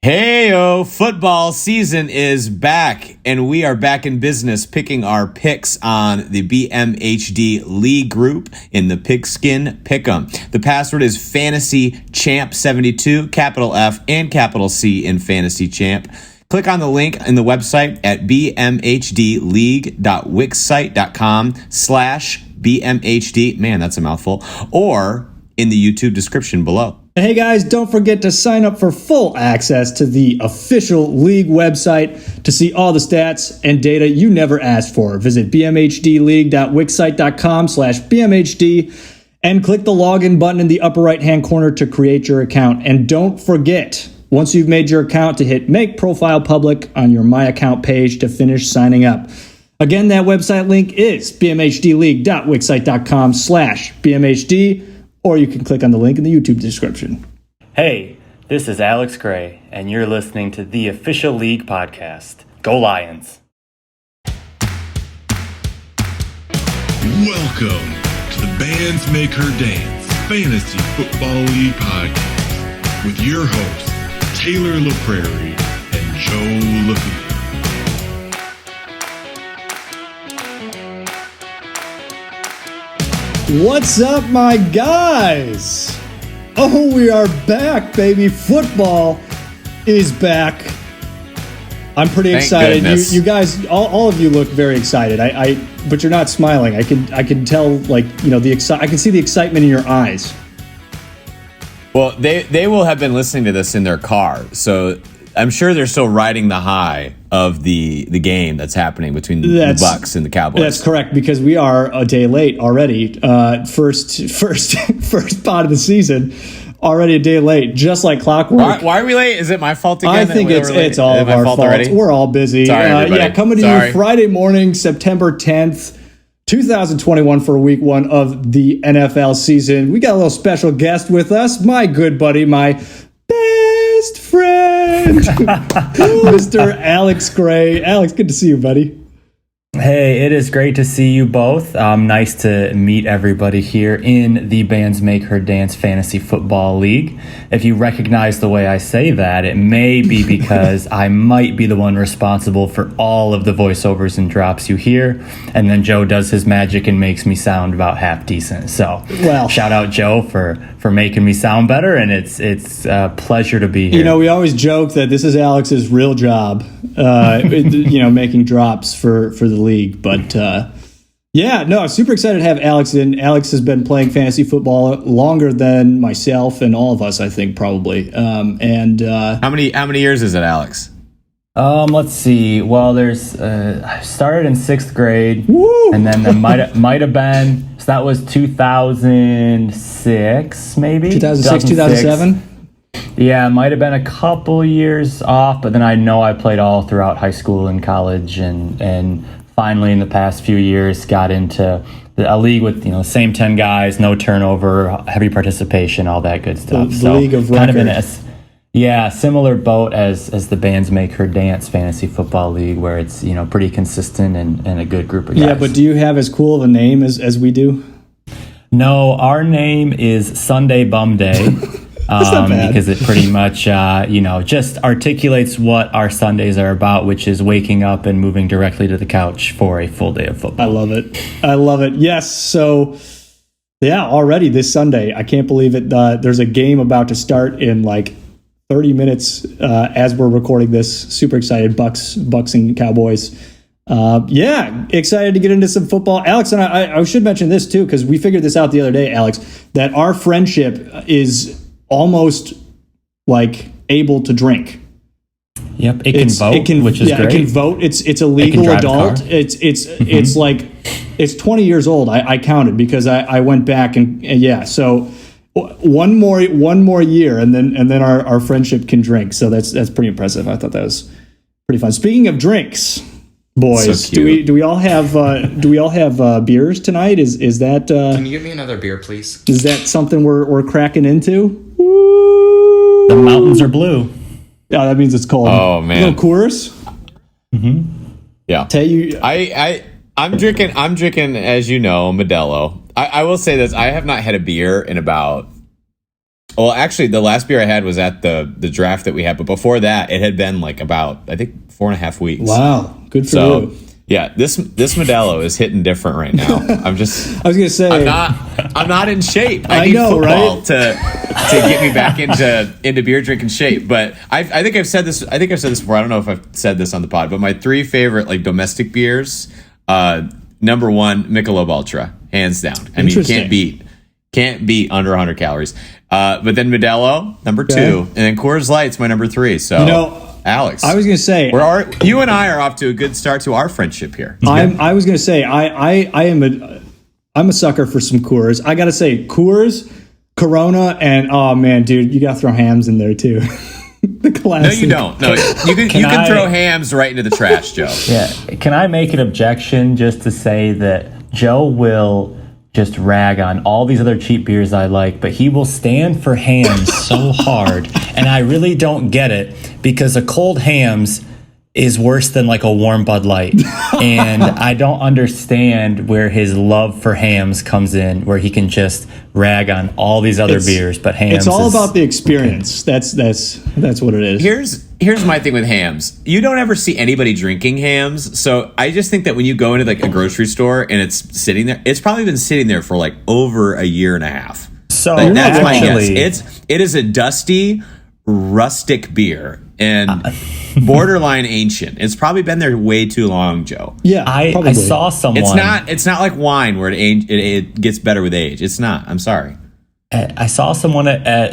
Heyo, football season is back, and we are back in business picking our picks on the BMHD League group in the Pigskin Pick'em. The password is Fantasy Champ 72, capital F and capital C in Fantasy Champ. Click on the link in the website at bmhdleague.wixsite.com/BMHD. Man, that's a mouthful. Or in the YouTube description below. Hey guys, don't forget to sign up for full access to the official league website to see all the stats and data you never asked for. Visit bmhdleague.wixsite.com/BMHD and click the login button in the upper right-hand corner to create your account. And don't forget, once you've made your account, to hit Make Profile Public on your My Account page to finish signing up. Again, that website link is bmhdleague.wixsite.com/BMHD. Or you can click on the link in the YouTube description. Hey, this is Alex Gray, and you're listening to the Official League Podcast. Go Lions! Welcome to the Bands Make Her Dance Fantasy Football League Podcast with your hosts, Taylor LaPrairie and Joe LaFee. What's up, my guys? Oh, we are back, baby. Football is back. I'm pretty excited. You guys, all of you look very excited. But you're not smiling. I can tell, like, you know, I can see the excitement in your eyes. Well, they will have been listening to this in their car, so I'm sure they're still riding the high of the game that's happening between the Bucs and the Cowboys. That's correct, because we are a day late already. First pod of the season, already a day late, just like clockwork. Why are we late? Is it my fault again? I think it's all of our fault. We're all busy. Sorry, coming to you Friday morning, September 10th. 2021 for week one of the NFL season. We got a little special guest with us, my good buddy, my best friend, Mr. Alex Gray. Alex, good to see you, buddy. Hey, it is great to see you both. Nice to meet everybody here in the Bands Make Her Dance Fantasy Football League. If you recognize the way I say that, it may be because I might be the one responsible for all of the voiceovers and drops you hear, and then Joe does his magic and makes me sound about half decent. So, shout out Joe for making me sound better, and it's a pleasure to be here. You know, we always joke that this is Alex's real job, making drops for the league. But super excited to have Alex in. Alex has been playing fantasy football longer than myself and all of us, I think, probably. How many years is it, Alex? Let's see. Well, there's I started in 6th grade. Woo! And then there might have been, so that was 2006, maybe 2006, 2007. Yeah, it might have been a couple years off, but then I know I played all throughout high school and college, and finally in the past few years got into a league with, same 10 guys, no turnover, heavy participation, all that good stuff. The league of kind record. of in a similar boat as the Bands Make Her Dance Fantasy Football League, where it's pretty consistent and a good group of guys. Yeah, but do you have as cool of a name as we do? No, our name is Sunday Bum Day. Because it pretty much, just articulates what our Sundays are about, which is waking up and moving directly to the couch for a full day of football. I love it. Yes. So, already this Sunday, I can't believe it. There's a game about to start in like 30 minutes as we're recording this. Super excited. Bucs and Cowboys. Excited to get into some football. Alex and I should mention this too, because we figured this out the other day, Alex, that our friendship is almost like able to drink. Yep, it can vote, which is great. It can vote. It's a legal adult. It's like it's 20 years old. I counted because I went back and so one more year and then our friendship can drink. So that's pretty impressive. I thought that was pretty fun. Speaking of drinks, boys, So do we all have beers tonight? Is that Can you give me another beer, please? Is that something we're cracking into? The mountains are blue. Yeah, that means it's cold. Oh man, little Coors. Mm-hmm. Yeah. I'm drinking, as you know, Modelo. I will say this: I have not had a beer in about Well, actually, the last beer I had was at the draft that we had, but before that, it had been like about, I think, 4.5 weeks. Wow, good for you. Yeah, this Modelo is hitting different right now. I was gonna say I'm not in shape. I need know, football right? to get me back into beer drinking shape. But I think I've said this. I think I've said this before. I don't know if I've said this on the pod. But my 3 favorite like domestic beers. Number 1, Michelob Ultra, hands down. I mean, can't beat under 100 calories. But then Modelo, number 2, and then Coors Light's my number 3. So. Alex, I was going to say, you and I are off to a good start to our friendship here. I was going to say, I'm a sucker for some Coors. I got to say, Coors, Corona, and oh man, dude, you got to throw hams in there too. The classic. No, you don't. No, you can throw hams right into the trash, Joe. Yeah. Can I make an objection just to say that Joe will just rag on all these other cheap beers I like, but he will stand for hams so hard, and I really don't get it, because a cold hams is worse than like a warm Bud Light. And I don't understand where his love for hams comes in, where he can just rag on all these other beers, but hams. It's all about the experience. That's what it is. Here's my thing with hams. You don't ever see anybody drinking hams, so I just think that when you go into like a grocery store and it's sitting there, it's probably been sitting there for like over a year and a half. So like, that's my guess. It is a dusty, rustic beer and borderline ancient. It's probably been there way too long, Joe. Yeah, I saw someone. It's not like wine where it gets better with age. It's not. I'm sorry. I saw someone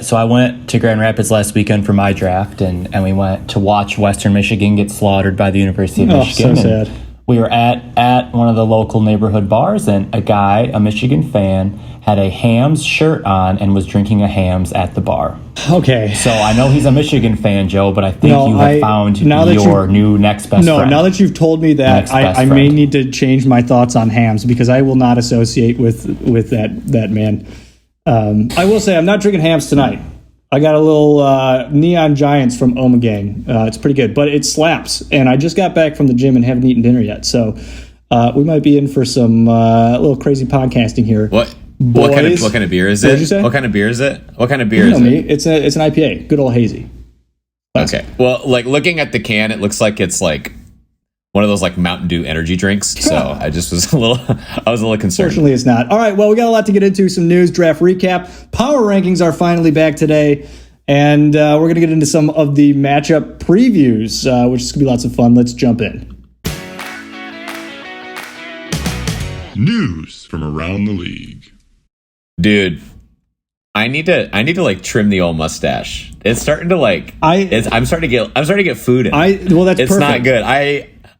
so I went to Grand Rapids last weekend for my draft, and we went to watch Western Michigan get slaughtered by the University of Michigan. So sad. We were at one of the local neighborhood bars, and a guy, a Michigan fan, had a Hams shirt on and was drinking a Hams at the bar. Okay. So I know he's a Michigan fan, Joe, but I think you have found your new next best friend. Now that you've told me that, I may need to change my thoughts on hams, because I will not associate with that man. I will say I'm not drinking hams tonight. I got a little Neon Giants from Omegang. It's pretty good, but it slaps. And I just got back from the gym and haven't eaten dinner yet. So we might be in for some little crazy podcasting here. What kind of beer is it? What did you say? What kind of beer is it? What kind of beer is me. it? It's an IPA. Good old hazy. Okay. Well, like looking at the can, it looks like it's like one of those like Mountain Dew energy drinks. So I was a little concerned. Fortunately, it's not. All right. Well, we got a lot to get into. Some news, draft recap. Power rankings are finally back today. And we're going to get into some of the matchup previews, which is going to be lots of fun. Let's jump in. News from around the league. Dude, I need to like trim the old mustache. It's starting to like I'm starting to get food in. That's it's perfect. not good.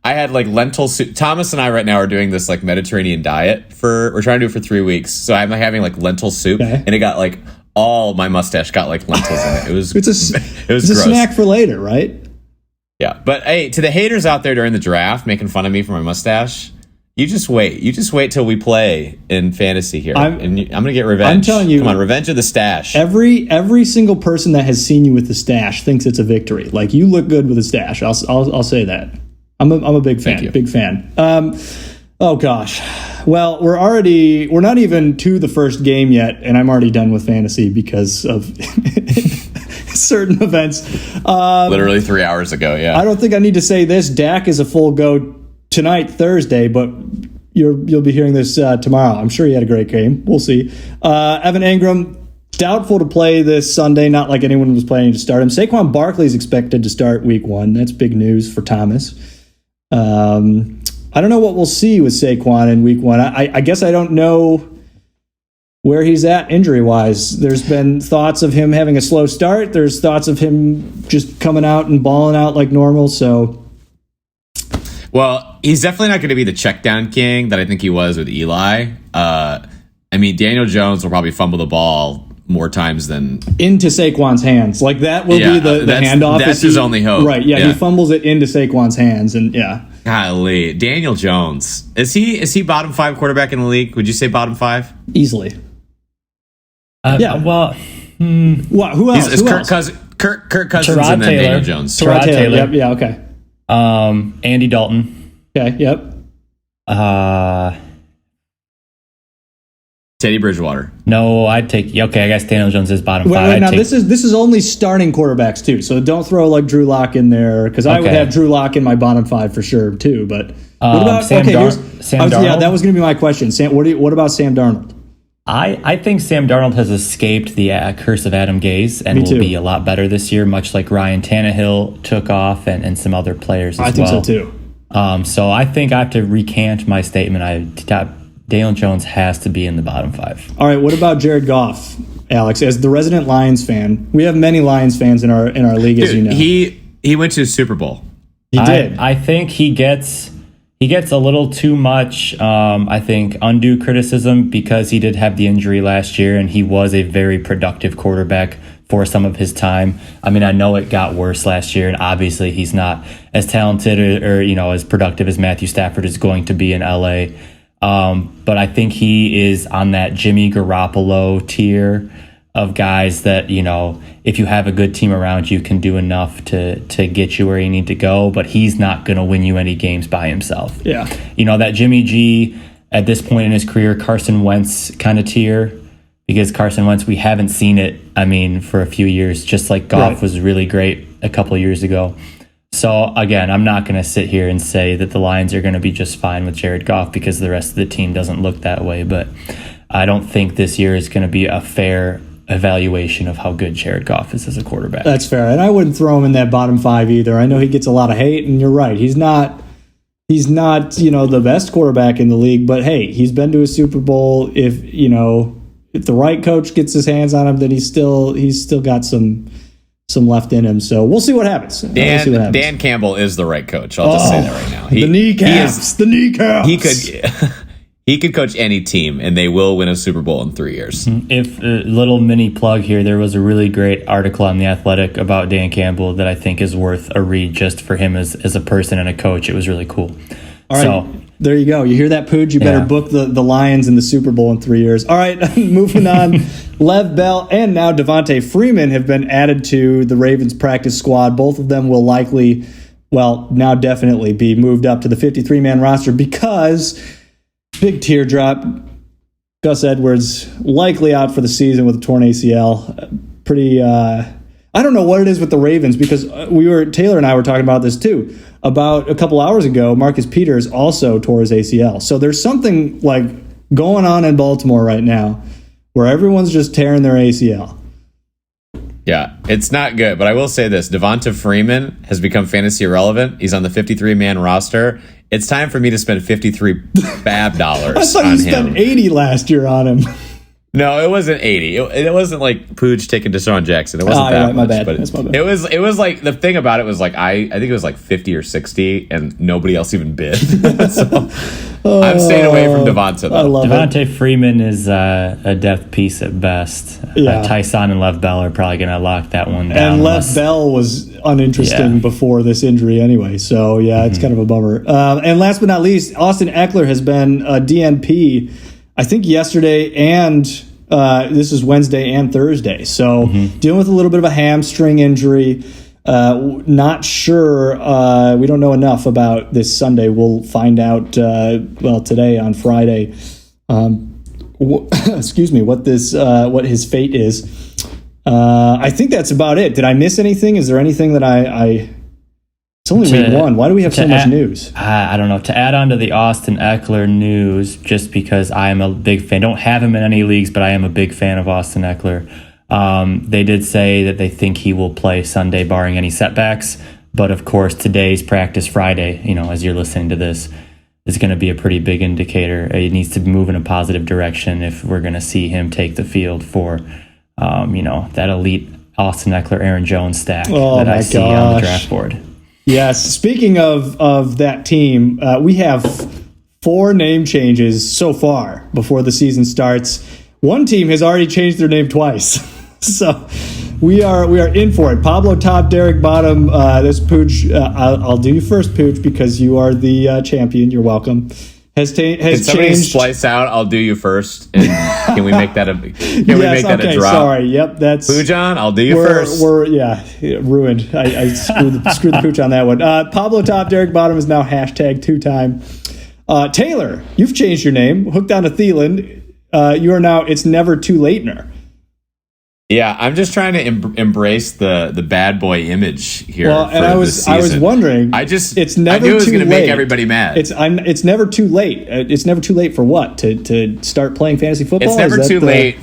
I had like lentil soup. Thomas and I right now are doing this like Mediterranean diet we're trying to do it for 3 weeks. So I'm like having like lentil soup, and it got like all my mustache got like lentils in it. It was it's gross. A snack for later, right? Yeah, but hey, to the haters out there during the draft making fun of me for my mustache, you just wait. You just wait till we play in fantasy here, I'm gonna get revenge. I'm telling you, come on, revenge of the stash. Every single person that has seen you with the stash thinks it's a victory. Like, you look good with a stash. I'll say that. I'm a big fan. Big fan. Oh gosh. Well, we're not even to the first game yet, and I'm already done with fantasy because of certain events. Literally 3 hours ago. Yeah. I don't think I need to say this. Dak is a full go tonight, Thursday, but you'll be hearing this tomorrow. I'm sure he had a great game. We'll see. Evan Engram, doubtful to play this Sunday. Not like anyone was planning to start him. Saquon Barkley is expected to start week 1. That's big news for Thomas. I don't know what we'll see with Saquon in week 1. I guess I don't know where he's at injury-wise. There's been thoughts of him having a slow start. There's thoughts of him just coming out and balling out like normal. So, well, he's definitely not going to be the check down king that I think he was with Eli. I mean, Daniel Jones will probably fumble the ball more times than into Saquon's hands. Like, that will be the handoff. That's his only hope. Right. Yeah. He fumbles it into Saquon's hands, and yeah. Golly, Daniel Jones, is he bottom 5 quarterback in the league? Would you say bottom 5? Easily. Yeah. Well, what? Who else? Kirk Cousins Tyrod and then Taylor. Daniel Jones. Tyrod Taylor. Yep. Yeah. Okay. Andy Dalton. Okay. Yep. Teddy Bridgewater. No, I'd take. Okay, I guess Daniel Jones is bottom five. Wait, now this is only starting quarterbacks too, so don't throw like Drew Lock in there because I would have Drew Lock in my bottom five for sure too. But what about Sam Darnold? Yeah, that was going to be my question. Sam, what about Sam Darnold? I think Sam Darnold has escaped the curse of Adam Gase and will be a lot better this year, much like Ryan Tannehill took off and some other players as well. I think so too. So I think I have to recant my statement. Daniel Jones has to be in the bottom five. All right, what about Jared Goff, Alex? As the resident Lions fan, we have many Lions fans in our league, as you know. He went to the Super Bowl. He did. I think he gets a little too much, I think, undue criticism because he did have the injury last year and he was a very productive quarterback for some of his time. I mean, I know it got worse last year, and obviously he's not as talented or as productive as Matthew Stafford is going to be in LA. But I think he is on that Jimmy Garoppolo tier of guys that, if you have a good team around you, can do enough to get you where you need to go, but he's not going to win you any games by himself. Yeah. That Jimmy G at this point in his career, Carson Wentz kind of tier, because Carson Wentz, we haven't seen it, for a few years, just like Goff was really great a couple of years ago. So, again, I'm not going to sit here and say that the Lions are going to be just fine with Jared Goff because the rest of the team doesn't look that way. But I don't think this year is going to be a fair evaluation of how good Jared Goff is as a quarterback. That's fair. And I wouldn't throw him in that bottom five either. I know he gets a lot of hate, and you're right. He's not the best quarterback in the league, but hey, he's been to a Super Bowl. If the right coach gets his hands on him, then he's still got some left in him. So we'll see what happens. Dan Campbell is the right coach. I'll just say that right now. The kneecaps. He could coach any team, and they will win a Super Bowl in 3 years. If a little mini plug here, there was a really great article on The Athletic about Dan Campbell that I think is worth a read just for him as a person and a coach. It was really cool. All right. So, there you go. You hear that, Pooj? You better book the Lions in the Super Bowl in 3 years. All right, moving on. Lev Bell and now Devonta Freeman have been added to the Ravens practice squad. Both of them will now definitely be moved up to the 53-man roster because, big teardrop, Gus Edwards likely out for the season with a torn ACL. I don't know what it is with the Ravens because Taylor and I were talking about this too. About a couple hours ago, Marcus Peters also tore his ACL. So there's something like going on in Baltimore right now where everyone's just tearing their ACL. Yeah, it's not good. But I will say this. Devonta Freeman has become fantasy irrelevant. He's on the 53-man roster. It's time for me to spend $53 fab dollars on him. I thought you spent $80 last year on him. No, it wasn't 80. It wasn't like Pooj taking Deshaun Jackson. It wasn't that much. My bad. But that's my bad. It was like the thing about it was like I think it was like 50 or 60, and nobody else even bid. So I'm staying away from Devonta. Though. I love Devonta Freeman is a depth piece at best. Yeah. Tyson and Lev Bell are probably going to lock that one down. And Lev Bell was uninteresting before this injury anyway. So it's kind of a bummer. And last but not least, Austin Eckler has been a DNP. I think yesterday and this is Wednesday and Thursday. So dealing with a little bit of a hamstring injury. Not sure. We don't know enough about this Sunday. We'll find out, today on Friday. Excuse me, what his fate is. I think that's about it. Did I miss anything? Is there anything that It's only week one. Why do we have so much news? I don't know. To add on to the Austin Eckler news, just because I am a big fan, don't have him in any leagues, but I am a big fan of Austin Eckler. They did say that they think he will play Sunday, barring any setbacks. But of course, today's practice Friday, as you're listening to this, is going to be a pretty big indicator. It needs to move in a positive direction if we're going to see him take the field for, that elite Austin Eckler, Aaron Jones stack that I see on the draft board. Yes. Speaking of that team, we have 4 name changes so far before the season starts. One team has already changed their name twice. So we are in for it. Pablo top, Derek bottom. This Pooch, I'll do you first, Pooch, because you are the champion. You're welcome. Has somebody changed. Splice out? I'll do you first. And can we make that a? A drop? Sorry. Yep. That's Poojon. I'll do you first. We're ruined. I screwed the Pooch on that one. Pablo top, Derek bottom is now hashtag 2-time. Taylor, you've changed your name. Hooked on to Thielen. you are now it's never too latener. Yeah, I'm just trying to embrace the bad boy image here. Well, and I was wondering. It's never I knew it was going to make everybody mad. It's never too late. It's never too late for what to start playing fantasy football. It's never too late.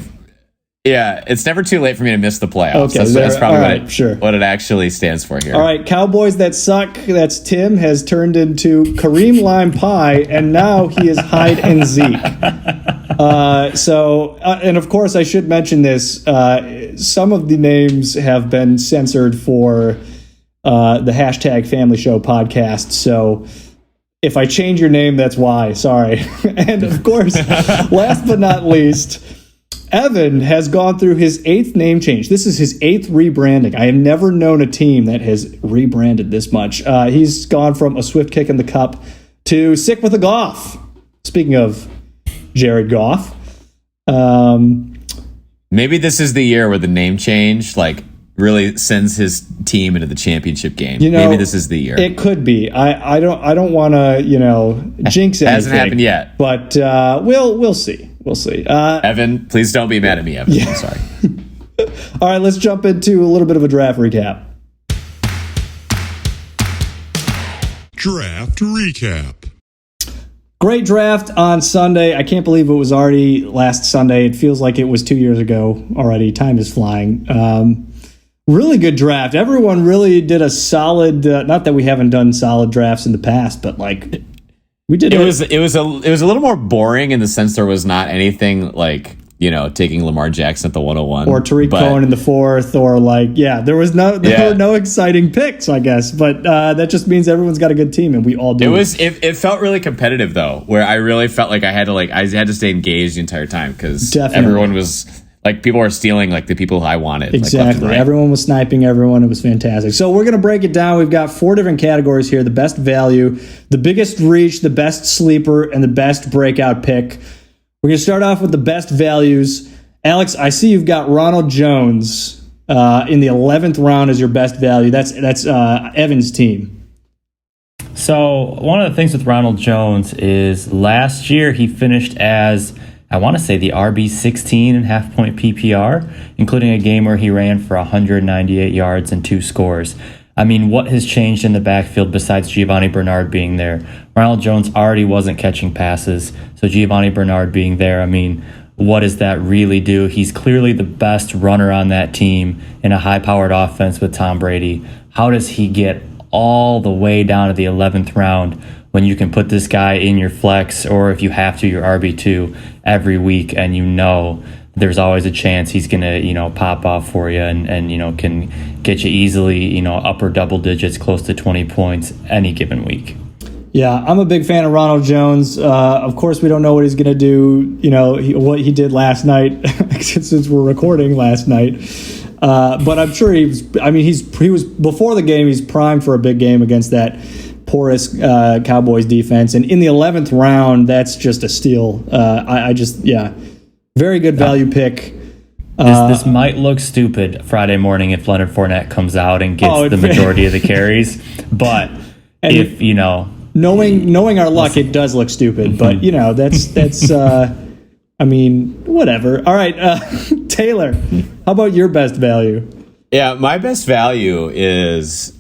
Yeah, it's never too late for me to miss the playoffs. Okay, that's probably what it actually stands for here. All right, Cowboys that suck. That's Tim has turned into Kareem Lime Pie, and now he is hide and Zeke. And of course, I should mention this. Some of the names have been censored for the hashtag Family Show podcast. So if I change your name, that's why. Sorry. And of course, last but not least, Evan has gone through his 8th name change. This is his 8th rebranding. I have never known a team that has rebranded this much. He's gone from a Swift kick in the cup to Sick with a Goff. Speaking of Jared Goff. Maybe this is the year where the name change really sends his team into the championship game. Maybe this is the year. It could be. I don't want to jinx anything. Hasn't happened yet. But we'll see. We'll see. Evan, please don't be mad at me, Evan. Yeah. I'm sorry. All right, let's jump into a little bit of a draft recap. Draft recap. Great draft on Sunday. I can't believe it was already last Sunday. It feels like it was 2 years ago already. Time is flying. Really good draft. Everyone really did a solid. Not that we haven't done solid drafts in the past, but we did. It was a little more boring in the sense there was not anything taking Lamar Jackson at the 101 or Tariq Cohen in the 4th, or there was were no exciting picks, I guess. But that just means everyone's got a good team, and we all do. It felt really competitive though, where I really felt like I had to stay engaged the entire time because everyone was. People were stealing the people I wanted. Exactly. Right. Everyone was sniping everyone. It was fantastic. So we're going to break it down. We've got 4 different categories here. The best value, the biggest reach, the best sleeper, and the best breakout pick. We're going to start off with the best values. Alex, I see you've got Ronald Jones in the 11th round as your best value. That's Evan's team. So one of the things with Ronald Jones is last year he finished as, I want to say, the RB16 in half-point PPR, including a game where he ran for 198 yards and 2 scores. I mean, what has changed in the backfield besides Giovanni Bernard being there? Ronald Jones already wasn't catching passes, so Giovanni Bernard being there, I mean, what does that really do? He's clearly the best runner on that team in a high-powered offense with Tom Brady. How does he get all the way down to the 11th round when you can put this guy in your flex, or if you have to, your RB2 every week, and there's always a chance he's going to, pop off for you and can get you easily, upper double digits, close to 20 points any given week. Yeah, I'm a big fan of Ronald Jones. Of course, we don't know what he's going to do, what he did last night, since we're recording last night. But I'm sure he was before the game, he's primed for a big game against that porous Cowboys defense. And in the 11th round, that's just a steal. Very good value pick. This might look stupid Friday morning if Leonard Fournette comes out and gets the majority of the carries. But if, knowing our luck, it does look stupid. But, that's whatever. All right, Taylor, how about your best value? Yeah, my best value is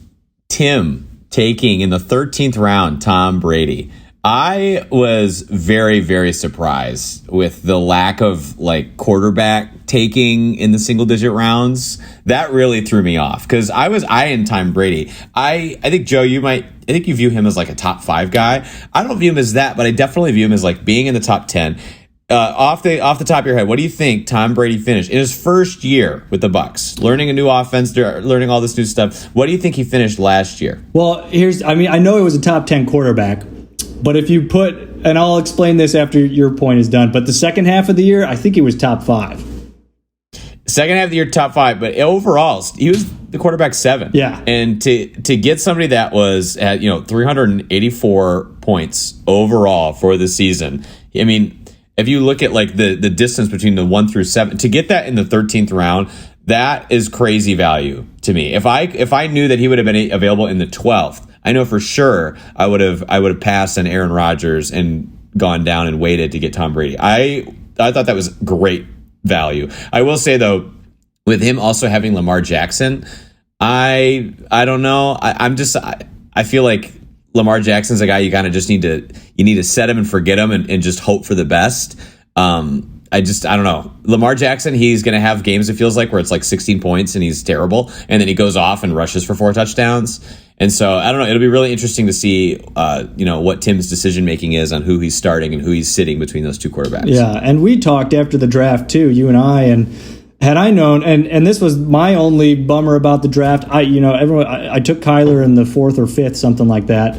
Tim taking in the 13th round Tom Brady. I was very, very surprised with the lack of quarterback taking in the single digit rounds. That really threw me off because I was eyeing Tom Brady. I think, Joe, I think you view him as a top 5 guy. I don't view him as that, but I definitely view him as being in the top 10. Off the top of your head, what do you think Tom Brady finished in his first year with the Bucs, learning a new offense, learning all this new stuff? What do you think he finished last year? Well, I know it was a top 10 quarterback, but if you put, and I'll explain this after your point is done, but the second half of the year, I think he was top 5. Second half of the year, top 5, but overall, he was the quarterback 7. Yeah, and to get somebody that was at 384 points overall for the season, I mean. If you look at the distance between the 1 through 7, to get that in the 13th round, that is crazy value to me. If I knew that he would have been available in the 12th, I know for sure I would have passed on Aaron Rodgers and gone down and waited to get Tom Brady. I thought that was great value. I will say though, with him also having Lamar Jackson, I don't know. I feel like Lamar Jackson's a guy you kind of just need to set him and forget him and just hope for the best. I don't know. Lamar Jackson, he's going to have games, it feels like, where it's like 16 points and he's terrible. And then he goes off and rushes for 4 touchdowns. And so, I don't know. It'll be really interesting to see, what Tim's decision making is on who he's starting and who he's sitting between those two quarterbacks. Yeah. And we talked after the draft too, you and I, and had I known, and this was my only bummer about the draft. I took Kyler in the 4th or 5th, something like that,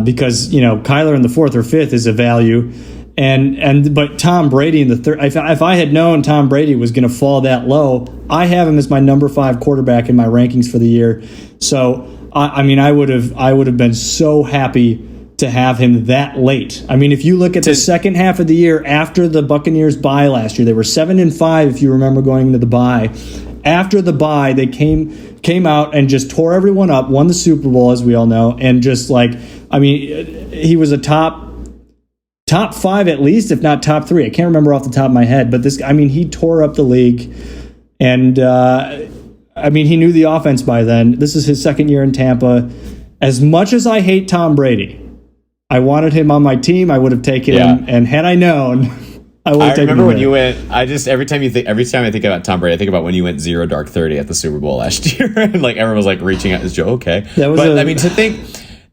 because, Kyler in the 4th or 5th is a value. But Tom Brady in the 3rd, if I had known Tom Brady was going to fall that low, I have him as my number 5 quarterback in my rankings for the year. So I would have been so happy to have him that late. I mean, if you look at the second half of the year after the Buccaneers bye last year, they were 7-5 if you remember going into the bye. After the bye, they came out and just tore everyone up, won the Super Bowl, as we all know, and just he was a top 5 at least, if not top 3. I can't remember off the top of my head, but he tore up the league, and he knew the offense by then. This is his second year in Tampa. As much as I hate Tom Brady, I wanted him on my team. I would have taken him, and had I known, I would have taken him. I remember when you went. every time I think about Tom Brady, I think about when you went 0 dark 30 at the Super Bowl last year, and everyone was reaching out as Joe. Okay,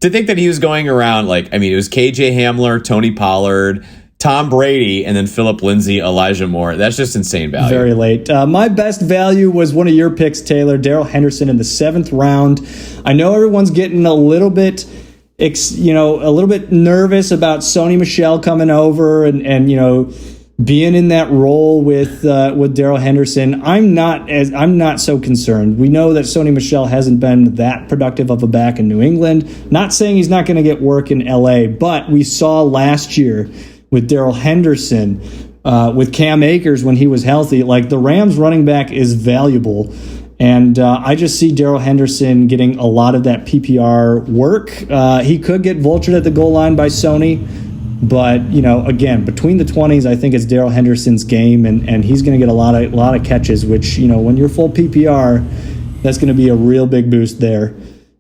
to think that he was going around it was KJ Hamler, Tony Pollard, Tom Brady, and then Philip Lindsay, Elijah Moore. That's just insane value. Very late. My best value was one of your picks, Taylor, Darrell Henderson in the 7th round. I know everyone's getting a little bit nervous about Sony Michel coming over and being in that role with Darrell Henderson. I'm not so concerned. We know that Sony Michel hasn't been that productive of a back in New England. Not saying he's not going to get work in LA, but we saw last year with Darrell Henderson, with Cam Akers when he was healthy, the Rams running back is valuable. And I just see Darrell Henderson getting a lot of that PPR work. He could get vultured at the goal line by Sony. But, again, between the 20s, I think it's Darrell Henderson's game, and he's going to get a lot of catches, which, when you're full PPR, that's going to be a real big boost there.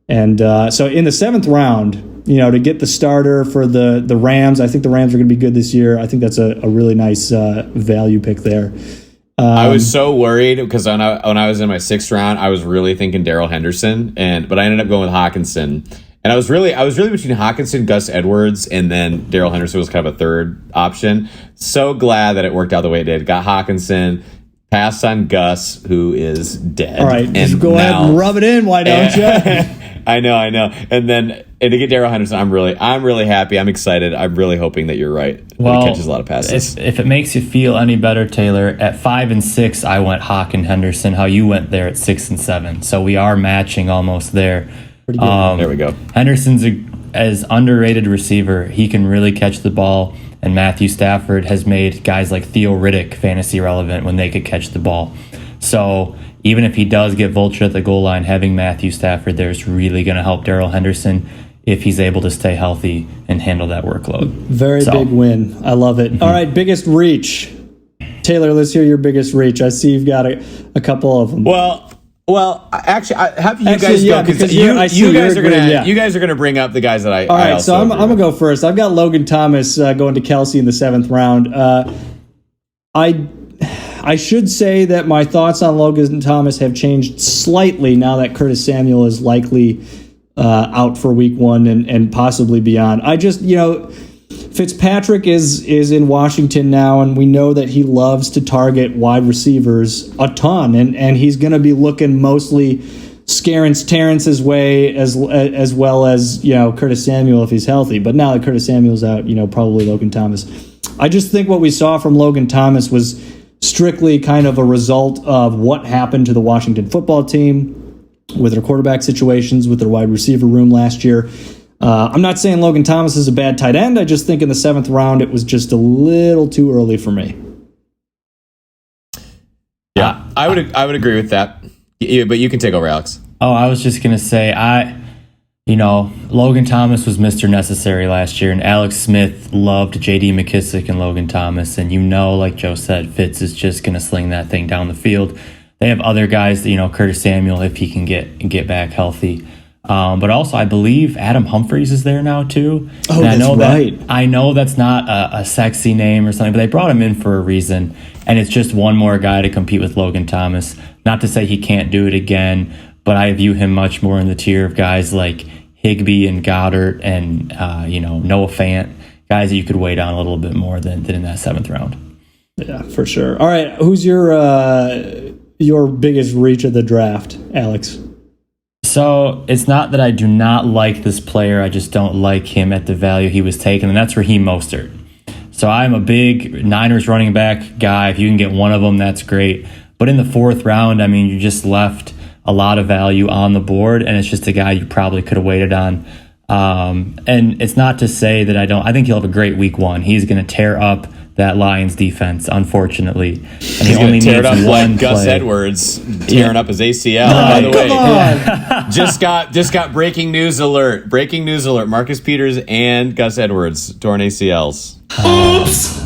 And so in the 7th round, to get the starter for the Rams, I think the Rams are going to be good this year. I think that's a really nice value pick there. I was so worried because when I was in my 6th round, I was really thinking Darrell Henderson, but I ended up going with Hawkinson. And I was really between Hawkinson, Gus Edwards, and then Darrell Henderson was kind of a 3rd option. So glad that it worked out the way it did. Got Hawkinson, passed on Gus, who is dead. All right, just go ahead and rub it in. Why don't you? I know. And to get Darrell Henderson, I'm really happy. I'm excited. I'm really hoping that you're right. Well, he catches a lot of passes. If it makes you feel any better, Taylor, at 5 and 6, I went Hawk and Henderson. How you went there at 6 and 7. So we are matching almost there. Pretty good. There we go. Henderson's as underrated receiver. He can really catch the ball, and Matthew Stafford has made guys like Theo Riddick fantasy relevant when they could catch the ball. So even if he does get vultured at the goal line, having Matthew Stafford there is really going to help Darrell Henderson if he's able to stay healthy and handle that workload. Very big win. I love it. Mm-hmm. All right, biggest reach. Taylor, let's hear your biggest reach. I see you've got a couple of them. Well, actually, I have you guys go because you guys are gonna bring up the guys that I. All right, so I'm gonna go first. I've got Logan Thomas going to Kelsey in the 7th round. I should say that my thoughts on Logan Thomas have changed slightly now that Curtis Samuel is likely out for Week 1 and possibly beyond. I just Fitzpatrick is in Washington now, and we know that he loves to target wide receivers a ton, and he's going to be looking mostly Terrence's way as well as Curtis Samuel if he's healthy. But now that Curtis Samuel's out, probably Logan Thomas. I just think what we saw from Logan Thomas was strictly kind of a result of what happened to the Washington football team with their quarterback situations, with their wide receiver room last year. I'm not saying Logan Thomas is a bad tight end. I just think in the 7th round, it was just a little too early for me. Yeah, I would agree with that. But you can take over, Alex. Oh, I was just going to say, Logan Thomas was Mr. Necessary last year, and Alex Smith loved J.D. McKissick and Logan Thomas. And like Joe said, Fitz is just going to sling that thing down the field. They have other guys, Curtis Samuel, if he can get back healthy. But also, I believe Adam Humphries is there now, too. Oh, and that's right. I know that's not a sexy name or something, but they brought him in for a reason. And it's just one more guy to compete with Logan Thomas. Not to say he can't do it again, but I view him much more in the tier of guys like Higbee and Goddard and, Noah Fant, guys that you could weigh down a little bit more than in that 7th round. Yeah, for sure. All right, who's your biggest reach of the draft, Alex? So it's not that I do not like this player. I just don't like him at the value he was taken, and that's Raheem Mostert. So I'm a big Niners running back guy. If you can get one of them, that's great. But in the 4th round, you just left a lot of value on the board, and it's just a guy you probably could have waited on. And it's not to say that I think he'll have a great week 1. He's going to tear up that Lions defense, unfortunately. And he's going to tear it up like Gus Edwards tearing up his ACL. By the way, just got breaking news alert. Breaking news alert. Marcus Peters and Gus Edwards torn ACLs. Oops.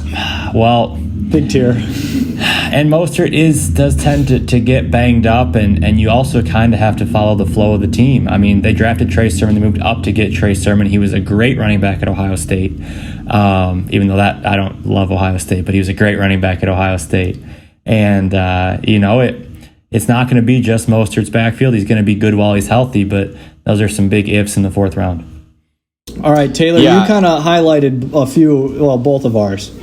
Well, big tear. And Mostert does tend to get banged up, and you also kind of have to follow the flow of the team. They drafted Trey Sermon. They moved up to get Trey Sermon. He was a great running back at Ohio State, even though I don't love Ohio State, but he was a great running back at Ohio State. And, it's not going to be just Mostert's backfield. He's going to be good while he's healthy, but those are some big ifs in the 4th round. All right, Taylor, you kind of highlighted both of ours.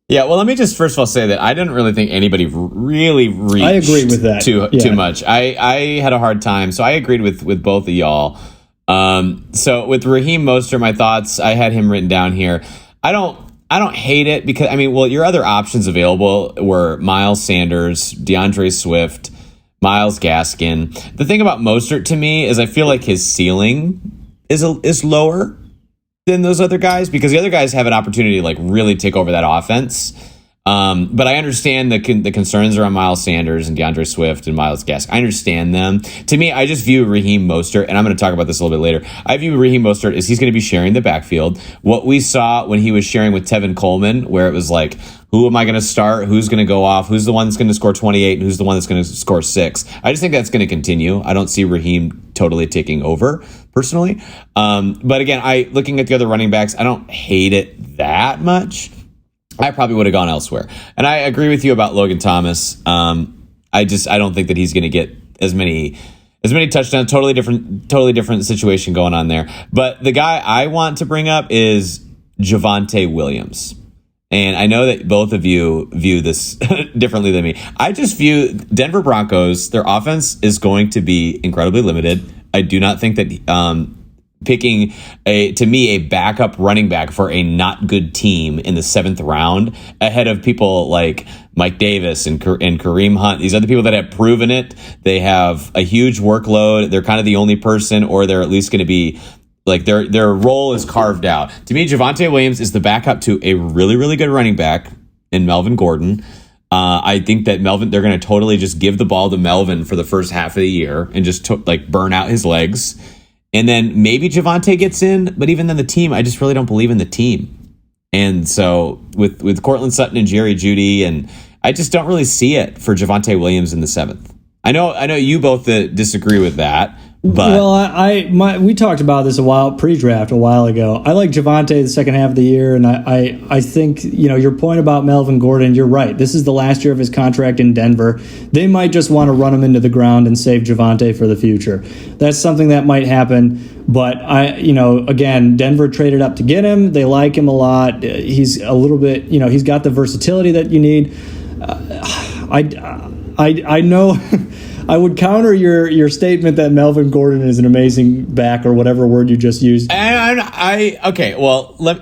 Yeah, well, let me just first of all say that I didn't really think anybody really reached I agree with that. too much. I had a hard time, so I agreed with both of y'all. So with Raheem Mostert, my thoughts, I had him written down here. I don't hate it because, your other options available were Miles Sanders, DeAndre Swift, Myles Gaskin. The thing about Mostert to me is I feel like his ceiling is lower than those other guys because the other guys have an opportunity to really take over that offense. But I understand the concerns around Miles Sanders and DeAndre Swift and Myles Gaskin. I understand them. To me, I just view Raheem Mostert, and I'm going to talk about this a little bit later. I view Raheem Mostert as he's going to be sharing the backfield. What we saw when he was sharing with Tevin Coleman, where it was like, who am I going to start? Who's going to go off? Who's the one that's going to score 28? And who's the one that's going to score 6? I just think that's going to continue. I don't see Raheem totally taking over personally. But again, looking at the other running backs, I don't hate it that much. I probably would have gone elsewhere. And I agree with you about Logan Thomas. I don't think that he's going to get as many touchdowns. Totally different situation going on there. But the guy I want to bring up is Javonte Williams. And I know that both of you view this differently than me. I just view Denver Broncos, their offense is going to be incredibly limited. I do not think that picking a backup running back for a not good team in the 7th round ahead of people like Mike Davis and Kareem Hunt, these other people that have proven it. They have a huge workload. They're kind of the only person, or they're at least going to be like their role is carved out. To me, Javonte Williams is the backup to a really, really good running back in Melvin Gordon. I think that they're going to totally just give the ball to Melvin for the first half of the year and just burn out his legs. And then maybe Javonte gets in, but even then the team, I just really don't believe in the team. And so with Cortland Sutton and Jerry Jeudy, and I just don't really see it for Javonte Williams in the 7th. I know you both disagree with that. But well, we talked about this pre-draft a while ago. I like Javonte the second half of the year, and I think your point about Melvin Gordon, you're right. This is the last year of his contract in Denver. They might just want to run him into the ground and save Javonte for the future. That's something that might happen. But again, Denver traded up to get him. They like him a lot. He's a little bit, he's got the versatility that you need. I know. I would counter your statement that Melvin Gordon is an amazing back, or whatever word you just used.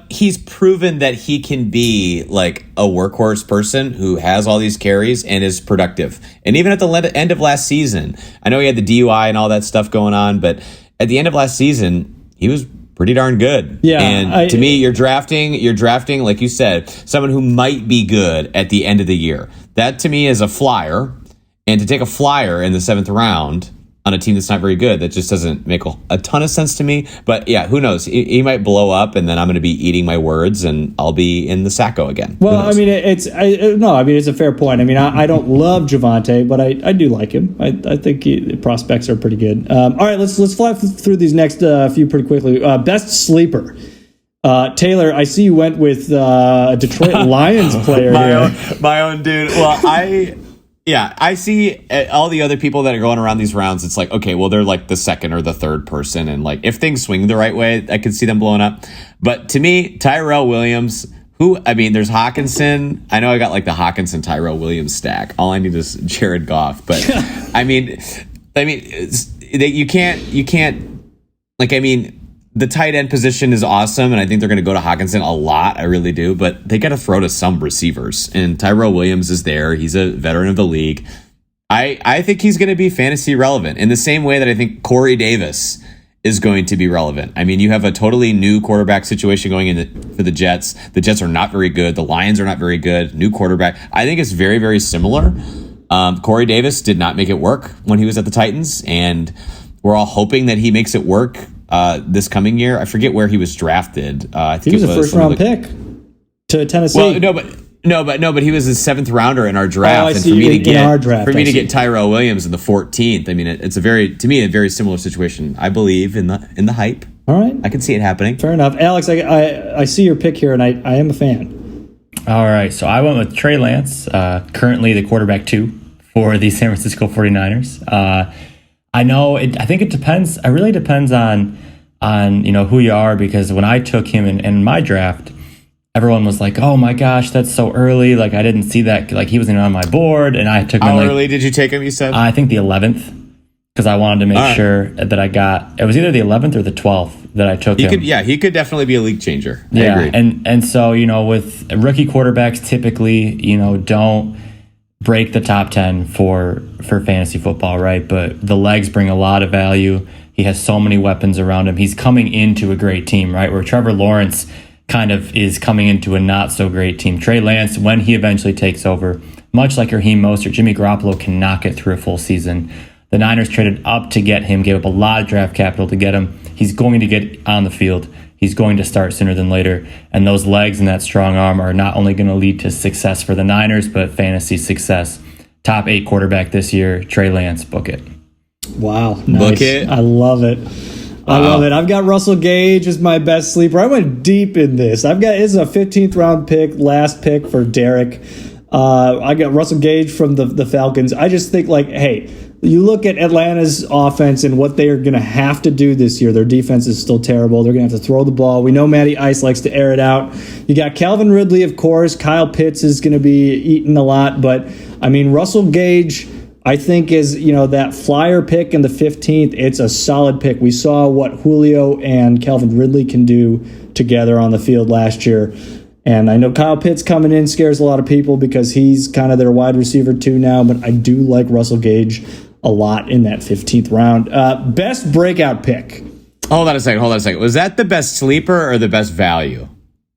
He's proven that he can be like a workhorse person who has all these carries and is productive. And even at the end of last season, I know he had the DUI and all that stuff going on, but at the end of last season, he was pretty darn good. Yeah. And to me, you're drafting, like you said, someone who might be good at the end of the year. That to me is a flyer. And to take a flyer in the 7th round, on a team that's not very good. That just doesn't make a ton of sense to me. But yeah, who knows? He might blow up, and then I'm going to be eating my words, and I'll be in the Sacco again. Well, I mean, it's a fair point. I mean, I don't love Javonte, but I do like him. I think the prospects are pretty good. All right, let's fly through these next few pretty quickly. Best sleeper. Taylor, I see you went with a Detroit Lions player my own dude. Well, I see all the other people that are going around these rounds. It's like, okay, well, they're like the second or the third person. And like, if things swing the right way, I could see them blowing up. But to me, Tyrell Williams, there's Hawkinson. I know I got like the Hawkinson Tyrell Williams stack. All I need is Jared Goff. But you can't, the tight end position is awesome, and I think they're going to go to Hawkinson a lot. I really do, but they got to throw to some receivers, and Tyrell Williams is there. He's a veteran of the league. I think he's going to be fantasy relevant in the same way that I think Corey Davis is going to be relevant. I mean, you have a totally new quarterback situation going for the Jets. The Jets are not very good. The Lions are not very good. New quarterback. I think it's very, very similar. Corey Davis did not make it work when he was at the Titans, and we're all hoping that he makes it work this coming year. I forget where he was drafted. I think he was a first-round pick to Tennessee. Well, but he was a 7th rounder in our draft. I see. For me to get Tyrell Williams in the 14th, I mean, it's a very similar situation. I believe in the hype. All right, I can see it happening. Fair enough, Alex. I see your pick here, and I am a fan. All right, so I went with Trey Lance, currently the quarterback 2 for the San Francisco 49ers. I know. I think it depends. It really depends on who you are, because when I took him in my draft, everyone was like, "Oh my gosh, that's so early!" Like I didn't see that. Like he wasn't on my board, and I took him. How early did you take him? You said I think the 11th, because I wanted to make sure that I got. It was either the 11th or the 12th that I took him. He could definitely be a league changer. I agree. And so with rookie quarterbacks, typically don't break the top 10 for fantasy football, right? But the legs bring a lot of value. He has so many weapons around him. He's coming into a great team, right? Where Trevor Lawrence kind of is coming into a not so great team. Trey Lance, when he eventually takes over, much like Raheem Mostert, Jimmy Garoppolo cannot get through a full season. The Niners traded up to get him, gave up a lot of draft capital to get him. He's going to get on the field. He's going to start sooner than later. And those legs and that strong arm are not only going to lead to success for the Niners, but fantasy success. Top 8 quarterback this year, Trey Lance. Book it. Wow. Nice. Book it. I love it. I love it. I've got Russell Gage as my best sleeper. I went deep in this. It's a 15th round pick, last pick for Derek. I got Russell Gage from the Falcons. I just think hey, you look at Atlanta's offense and what they are going to have to do this year. Their defense is still terrible. They're going to have to throw the ball. We know Matty Ice likes to air it out. You got Calvin Ridley, of course. Kyle Pitts is going to be eating a lot. But, Russell Gage, I think, is, that flyer pick in the 15th. It's a solid pick. We saw what Julio and Calvin Ridley can do together on the field last year. And I know Kyle Pitts coming in scares a lot of people because he's kind of their wide receiver too now. But I do like Russell Gage a lot in that 15th round. Best breakout pick. Hold on a second. Was that the best sleeper or the best value?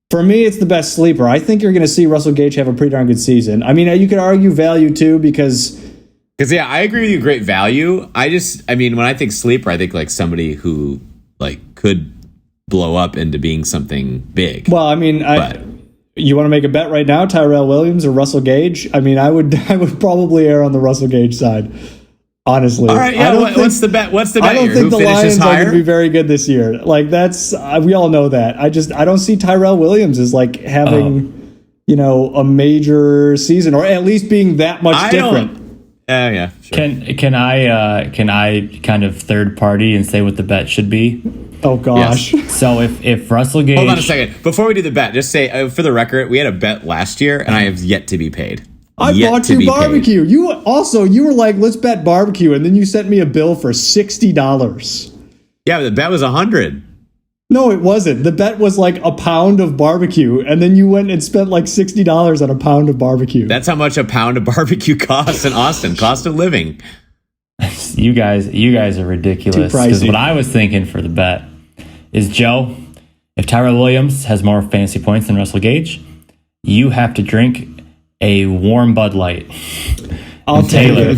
For me, it's the best sleeper. I think you're going to see Russell Gage have a pretty darn good season. You could argue value too because I agree with you. Great value. When I think sleeper, I think like somebody who could blow up into being something big. Well, you want to make a bet right now, Tyrell Williams or Russell Gage? I would probably err on the Russell Gage side. Honestly, all right. Yeah. What's the bet? I don't think the Lions are going to be very good this year. That's we all know that. I don't see Tyrell Williams as having a major season or at least being that much different. Yeah. Sure. Can I kind of third party and say what the bet should be? Oh gosh. Yes. So if Russell Gage, hold on a second before we do the bet, just say for the record, we had a bet last year and I have yet to be paid. I bought you barbecue. Paid. You were like, let's bet barbecue, and then you sent me a bill for $60. Yeah, but the bet was $100. No, it wasn't. The bet was like a pound of barbecue, and then you went and spent like $60 on a pound of barbecue. That's how much a pound of barbecue costs in Austin. Cost of living. You guys are ridiculous. Too pricey. Because what I was thinking for the bet is, Joe, if Tyrell Williams has more fantasy points than Russell Gage, you have to drink a warm Bud Light. I'll take it.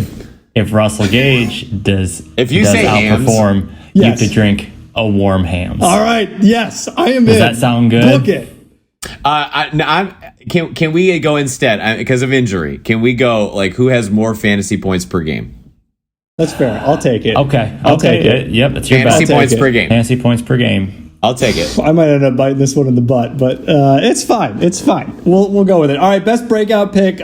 if Russell Gage does outperform, yes, you could drink a warm Hams. All right. Yes, I am. Does that sound good? Book it. Can we go instead because of injury? Can we go like who has more fantasy points per game? That's fair. I'll take it. Okay, I'll take it. Yep, that's your fantasy points per game. Fantasy points per game. I'll take it. I might end up biting this one in the butt, but it's fine. It's fine. We'll go with it. All right, best breakout pick.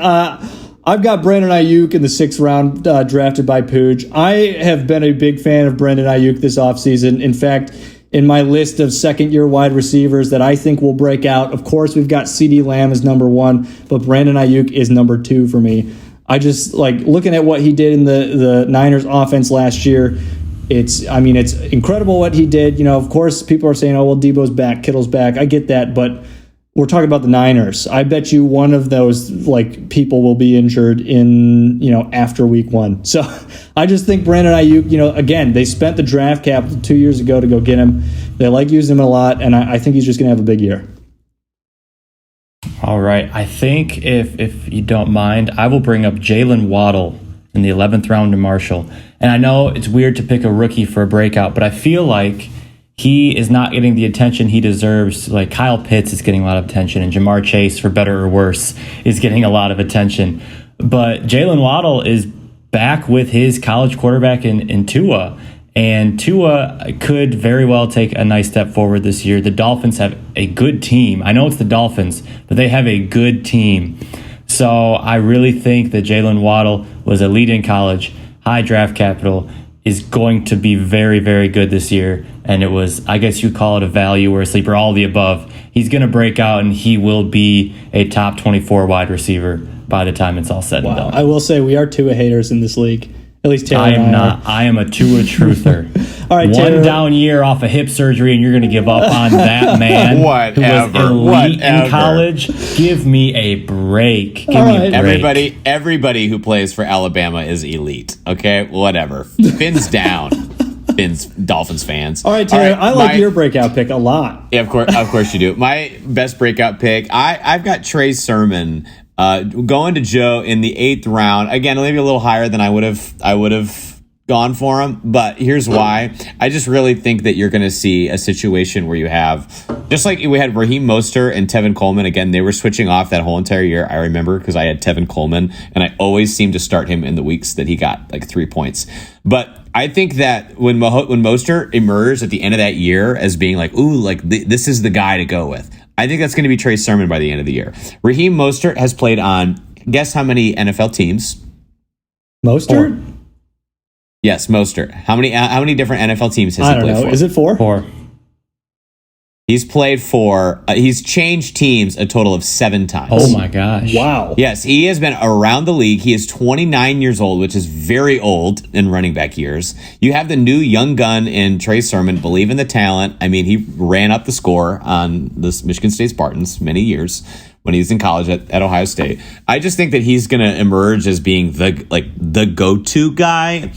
I've got Brandon Ayuk in the 6th round, drafted by Pooj. I have been a big fan of Brandon Ayuk this offseason. In fact, in my list of second-year wide receivers that I think will break out, of course, we've got CeeDee Lamb as number 1, but Brandon Ayuk is number 2 for me. I just like looking at what he did in the Niners offense last year. It's incredible what he did. You know, of course, people are saying, oh, well, Debo's back, Kittle's back. I get that, but we're talking about the Niners. I bet you one of those like people will be injured in, after week 1. So I just think Brandon Ayuk, again, they spent the draft capital 2 years ago to go get him. They like using him a lot, and I think he's just going to have a big year. All right. I think if you don't mind, I will bring up Jalen Waddle in the 11th round to Marshall. And I know it's weird to pick a rookie for a breakout, but I feel like he is not getting the attention he deserves. Like Kyle Pitts is getting a lot of attention, and Jamar Chase, for better or worse, is getting a lot of attention. But Jalen Waddle is back with his college quarterback in Tua. And Tua could very well take a nice step forward this year. The Dolphins have a good team. I know it's the Dolphins, but they have a good team. So I really think that Jalen Waddle was elite in college, high draft capital, is going to be very, very good this year. And it was, I guess you call it a value or a sleeper, all the above. He's going to break out, and he will be a top 24 wide receiver by the time it's all said and done. I will say we are Tua haters in this league. At least Taylor I am not. I am a Tua truther. All right, Taylor. One down year off a hip surgery, and you're going to give up on that man who was elite in college. Give me a break. Give me a break. Everybody who plays for Alabama is elite. Okay, whatever. Fins down. Fins Dolphins fans. All right, Taylor. I like your breakout pick a lot. Yeah, of course you do. My best breakout pick. I've got Trey Sermon. Going to Joe in the 8th round. Again, maybe a little higher than I would have gone for him, but here's why. I just really think that you're going to see a situation where you have, just like we had Raheem Mostert and Tevin Coleman. Again, they were switching off that whole entire year. I remember because I had Tevin Coleman, and I always seemed to start him in the weeks that he got like 3 points. But I think that when Mostert emerged at the end of that year as being like, ooh, like this is the guy to go with, I think that's going to be Trey Sermon by the end of the year. Raheem Mostert has played on, guess how many NFL teams? Mostert? 4. Yes, Mostert. How many different NFL teams has he played for? I don't know. Is it 4? 4. He's played for, he's changed teams a total of 7 times. Oh my gosh. Wow. Yes, he has been around the league. He is 29 years old, which is very old in running back years. You have the new young gun in Trey Sermon. Believe in the talent. I mean, he ran up the score on the Michigan State Spartans many years when he was in college at Ohio State. I just think that he's going to emerge as being the go-to guy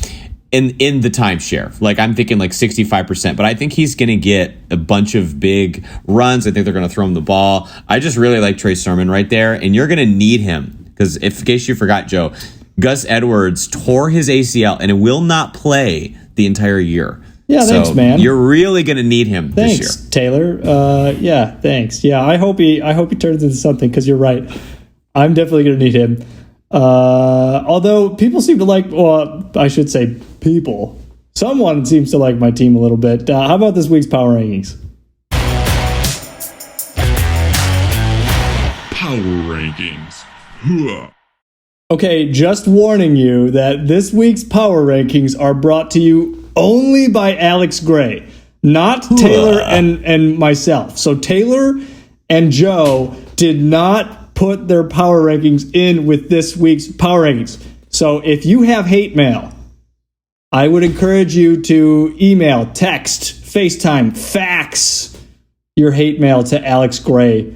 in the timeshare. Like I'm thinking like 65%, but I think he's going to get a bunch of big runs. I think they're going to throw him the ball. I just really like Trey Sermon right there, and you're going to need him because in case you forgot, Joe, Gus Edwards tore his ACL and it will not play the entire year. Yeah, thanks, man. You're really going to need him this year. Thanks, Taylor. Yeah, thanks. Yeah, I hope he turns into something because you're right. I'm definitely going to need him. Although people seem to like, well, I should say people. Someone seems to like my team a little bit. How about this week's power rankings? Power rankings. Hooah. Okay, just warning you that this week's power rankings are brought to you only by Alex Gray, not Taylor and myself. So Taylor and Joe did not put their power rankings in with this week's power rankings. So if you have hate mail, I would encourage you to email, text, FaceTime, fax your hate mail to Alex Gray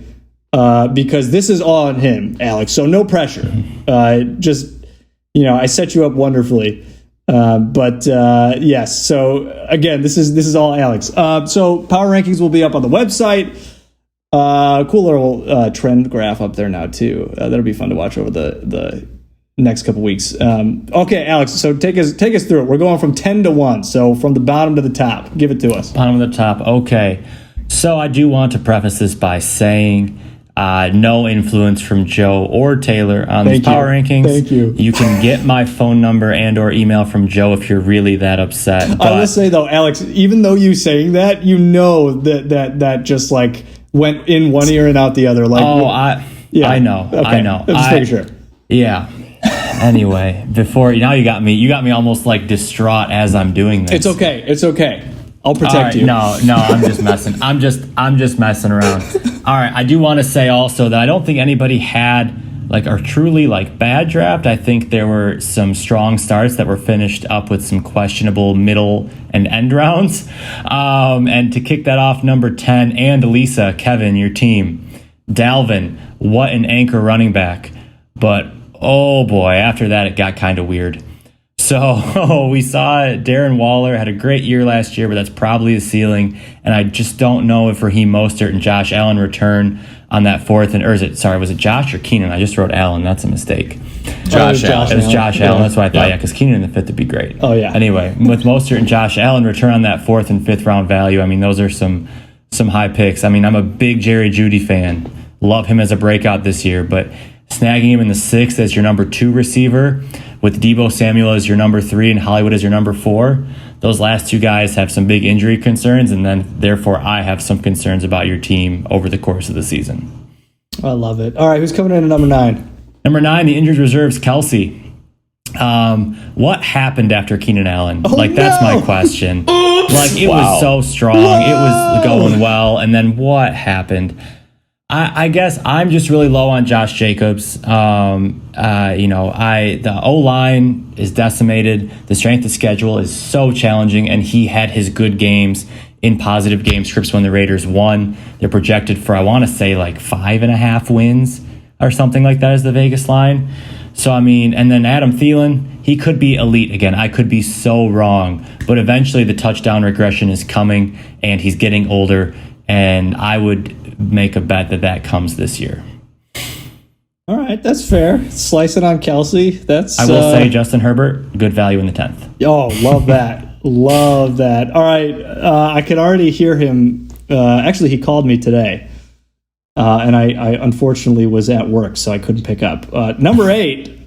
because this is all on him, Alex. So no pressure. Just, I set you up wonderfully. But yes, so again, this is all Alex. So power rankings will be up on the website. Cool little trend graph up there now too. That'll be fun to watch over the next couple weeks. Okay, Alex, so take us through it. We're going from 10 to 1, so from the bottom to the top. Give it to us. Bottom of the top. Okay. So I do want to preface this by saying no influence from Joe or Taylor on these power rankings. Thank you. You can get my phone number and or email from Joe if you're really that upset. But I will say, though, Alex, even though you saying that, you know that just like went in one ear and out the other. Like, I know. Okay. I know. Just making sure. Yeah. Anyway, you got me almost like distraught as I'm doing this. It's okay. I'll protect you. No, I'm just messing. I'm just messing around. All right, I do want to say also that I don't think anybody had like a truly like bad draft. I think there were some strong starts that were finished up with some questionable middle and end rounds. And to kick that off, number 10, and Lisa, Kevin, your team, Dalvin, what an anchor running back. But oh boy, after that it got kind of weird. So we saw Darren Waller had a great year last year, but that's probably the ceiling. And I just don't know if Raheem Mostert and Josh Allen return on that fourth. Was it Josh or Keenan? I just wrote Allen. That's a mistake. Josh Allen. It was Josh Allen. That's what I thought. Yeah, because Keenan in the fifth would be great. Oh, yeah. Anyway, with Mostert and Josh Allen return on that fourth and fifth round value, I mean, those are some high picks. I mean, I'm a big Jerry Jeudy fan. Love him as a breakout this year, but snagging him in the sixth as your number 2 receiver with Deebo Samuel as your number 3 and Hollywood as your number 4, those last 2 guys have some big injury concerns, and then therefore I have some concerns about your team over the course of the season. I love it. All right, who's coming in at number 9? Number 9, the injured reserves, Kelsey. What happened after Keenan Allen? That's my question. It was so strong. Whoa. It was going well, and then what happened? I guess I'm just really low on Josh Jacobs. The O-line is decimated. The strength of schedule is so challenging, and he had his good games in positive game scripts when the Raiders won. They're projected for, I want to say, like 5.5 wins or something like that is the Vegas line. So, I mean, and then Adam Thielen, he could be elite again. I could be so wrong. But eventually the touchdown regression is coming, and he's getting older, and I would make a bet that comes this year. All right, that's fair. Slice it on Kelsey. I will say Justin Herbert, good value in the 10th. Oh, love that. Love that. All right, I can already hear him. Actually, he called me today, and I unfortunately was at work, so I couldn't pick up. Number 8,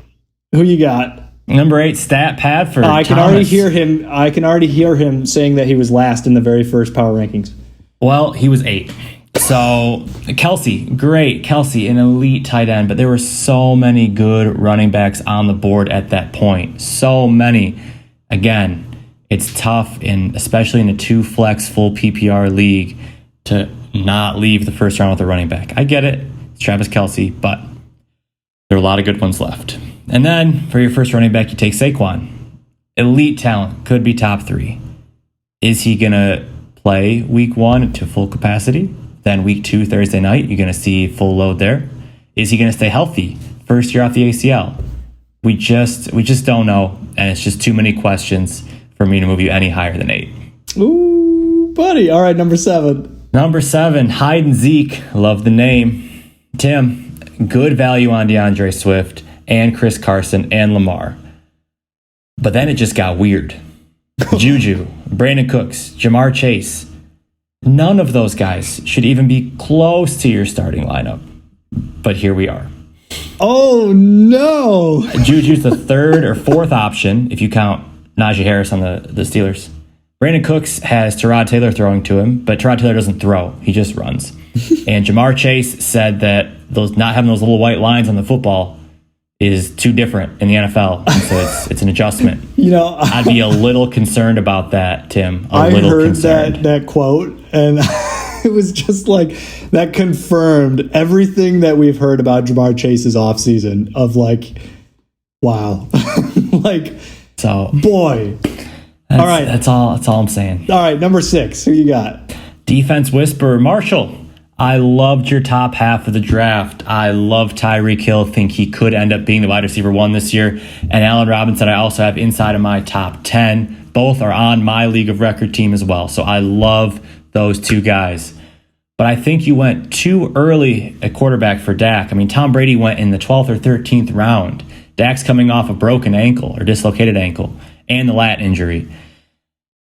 who you got? Number 8, Stat Pad for I can already hear him. I can already hear him saying that he was last in the very first power rankings. Well, he was 8. So Kelsey, great. Kelsey, an elite tight end, but there were so many good running backs on the board at that point. So many. Again, it's tough, especially in a 2-flex full PPR league, to not leave the first round with a running back. I get it. It's Travis Kelsey, but there are a lot of good ones left. And then for your first running back, you take Saquon. Elite talent, could be top 3. Is he going to play week 1 to full capacity? Then week 2, Thursday night, you're going to see full load there. Is he going to stay healthy? First year off the ACL. We just don't know, and it's just too many questions for me to move you any higher than 8. Ooh, buddy. All right, number 7. Number 7, Hyde and Zeke. Love the name. Tim, good value on DeAndre Swift and Chris Carson and Lamar. But then it just got weird. Juju, Brandon Cooks, Jamar Chase. None of those guys should even be close to your starting lineup. But here we are. Oh, no. Juju's the 3rd or 4th option, if you count Najee Harris on the Steelers. Brandon Cooks has Tyrod Taylor throwing to him, but Tyrod Taylor doesn't throw. He just runs. And Jamar Chase said that not having those little white lines on the football is too different in the NFL. And so it's an adjustment. I'd be a little concerned about that, Tim. I heard that quote, and it was just like that confirmed everything that we've heard about Jamar Chase's offseason of like, wow. Boy. All right. That's all I'm saying. All right, number 6. Who you got? Defense whisperer, Marshall. I loved your top half of the draft. I love Tyreek Hill. Think he could end up being the wide receiver 1 this year. And Allen Robinson, I also have inside of my top 10. Both are on my league of record team as well. So I love those 2 guys. But I think you went too early at quarterback for Dak. I mean, Tom Brady went in the 12th or 13th round. Dak's coming off a broken ankle or dislocated ankle and the lat injury.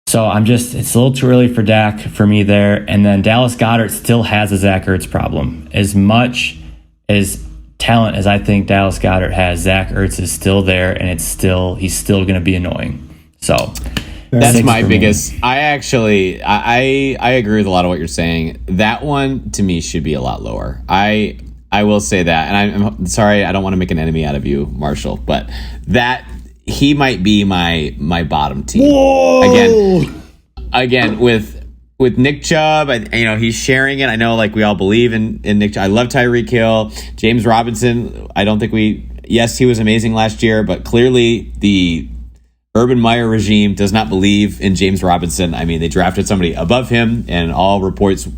So it's a little too early for Dak for me there. And then Dallas Goedert still has a Zach Ertz problem. As much as talent as I think Dallas Goedert has, Zach Ertz is still there, and he's still going to be annoying. So that's my biggest. I agree with a lot of what you're saying. That one to me should be a lot lower. I will say that, and I'm sorry, I don't want to make an enemy out of you, Marshall, but that he might be my bottom team. Whoa! Again with Nick Chubb, he's sharing it. I know, like, we all believe in Nick Chubb. I love Tyreek Hill. James Robinson, I don't think yes, he was amazing last year, but clearly the Urban Meyer regime does not believe in James Robinson. I mean, they drafted somebody above him, and all reports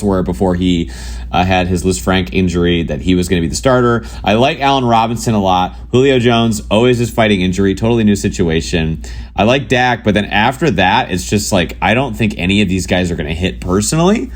were before he had his Lisfranc injury that he was going to be the starter. I like Allen Robinson a lot. Julio Jones always is fighting injury, totally new situation. I like Dak, but then after that, it's just like, I don't think any of these guys are going to hit personally.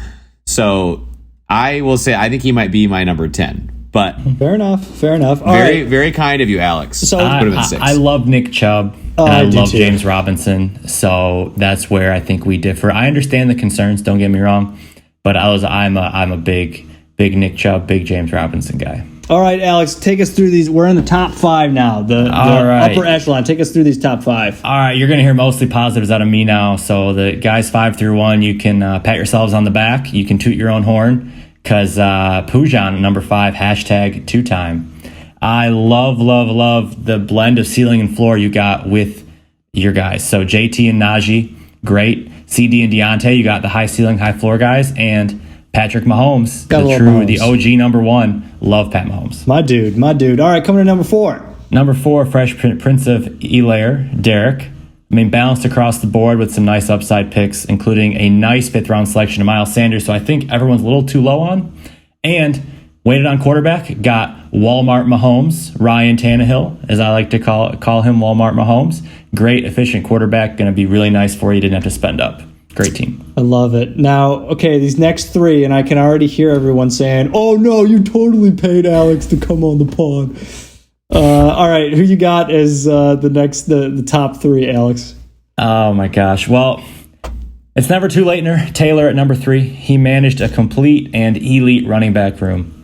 So I will say I think he might be my number 10. But fair enough. Very kind of you, Alex. So I love Nick Chubb. And I love James Robinson, so that's where I think we differ. I understand the concerns, don't get me wrong, but I'm a big Nick Chubb, big James Robinson guy. All right, Alex, take us through these. We're in the top 5 now, the upper echelon. Take us through these top 5. All right, you're going to hear mostly positives out of me now. So the guys 5 through 1, you can pat yourselves on the back. You can toot your own horn, because Pujan, number 5, hashtag 2-time. I love the blend of ceiling and floor you got with your guys. So JT and Najee, great. CD and Deontay, you got the high ceiling, high floor guys. And Patrick Mahomes, the OG number 1. Love Pat Mahomes. My dude. All right, coming to number 4. Number 4, Fresh Prince of Elair, Derek. Balanced across the board with some nice upside picks, including a nice 5th round selection of Miles Sanders. So I think everyone's a little too low on. And waited on quarterback, got Walmart Mahomes, Ryan Tannehill, as I like to call him, Walmart Mahomes. Great, efficient quarterback, going to be really nice for you. Didn't have to spend up. Great team. I love it. Now, okay, these next 3, and I can already hear everyone saying, "Oh no, you totally paid Alex to come on the pod." All right, who you got as the top 3, Alex? Oh my gosh. Well, it's never too late. Taylor at number 3. He managed a complete and elite running back room.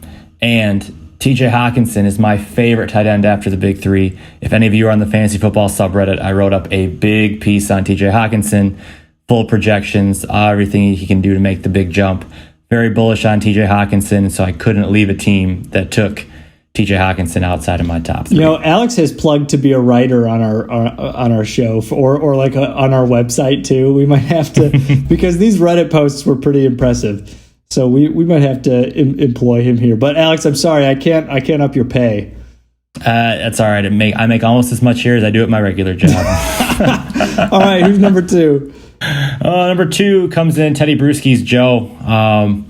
And TJ Hawkinson is my favorite tight end after the big 3. If any of you are on the Fantasy Football subreddit, I wrote up a big piece on TJ Hawkinson, full projections, everything he can do to make the big jump. Very bullish on TJ Hawkinson, so I couldn't leave a team that took TJ Hawkinson outside of my top 3. Alex has plugged to be a writer on our show or like on our website too. We might have to because these Reddit posts were pretty impressive. So we might have to employ him here. But Alex, I'm sorry, I can't up your pay. That's all right. I make almost as much here as I do at my regular job. All right, who's number 2? Number 2 comes in Teddy Bruschi's Joe.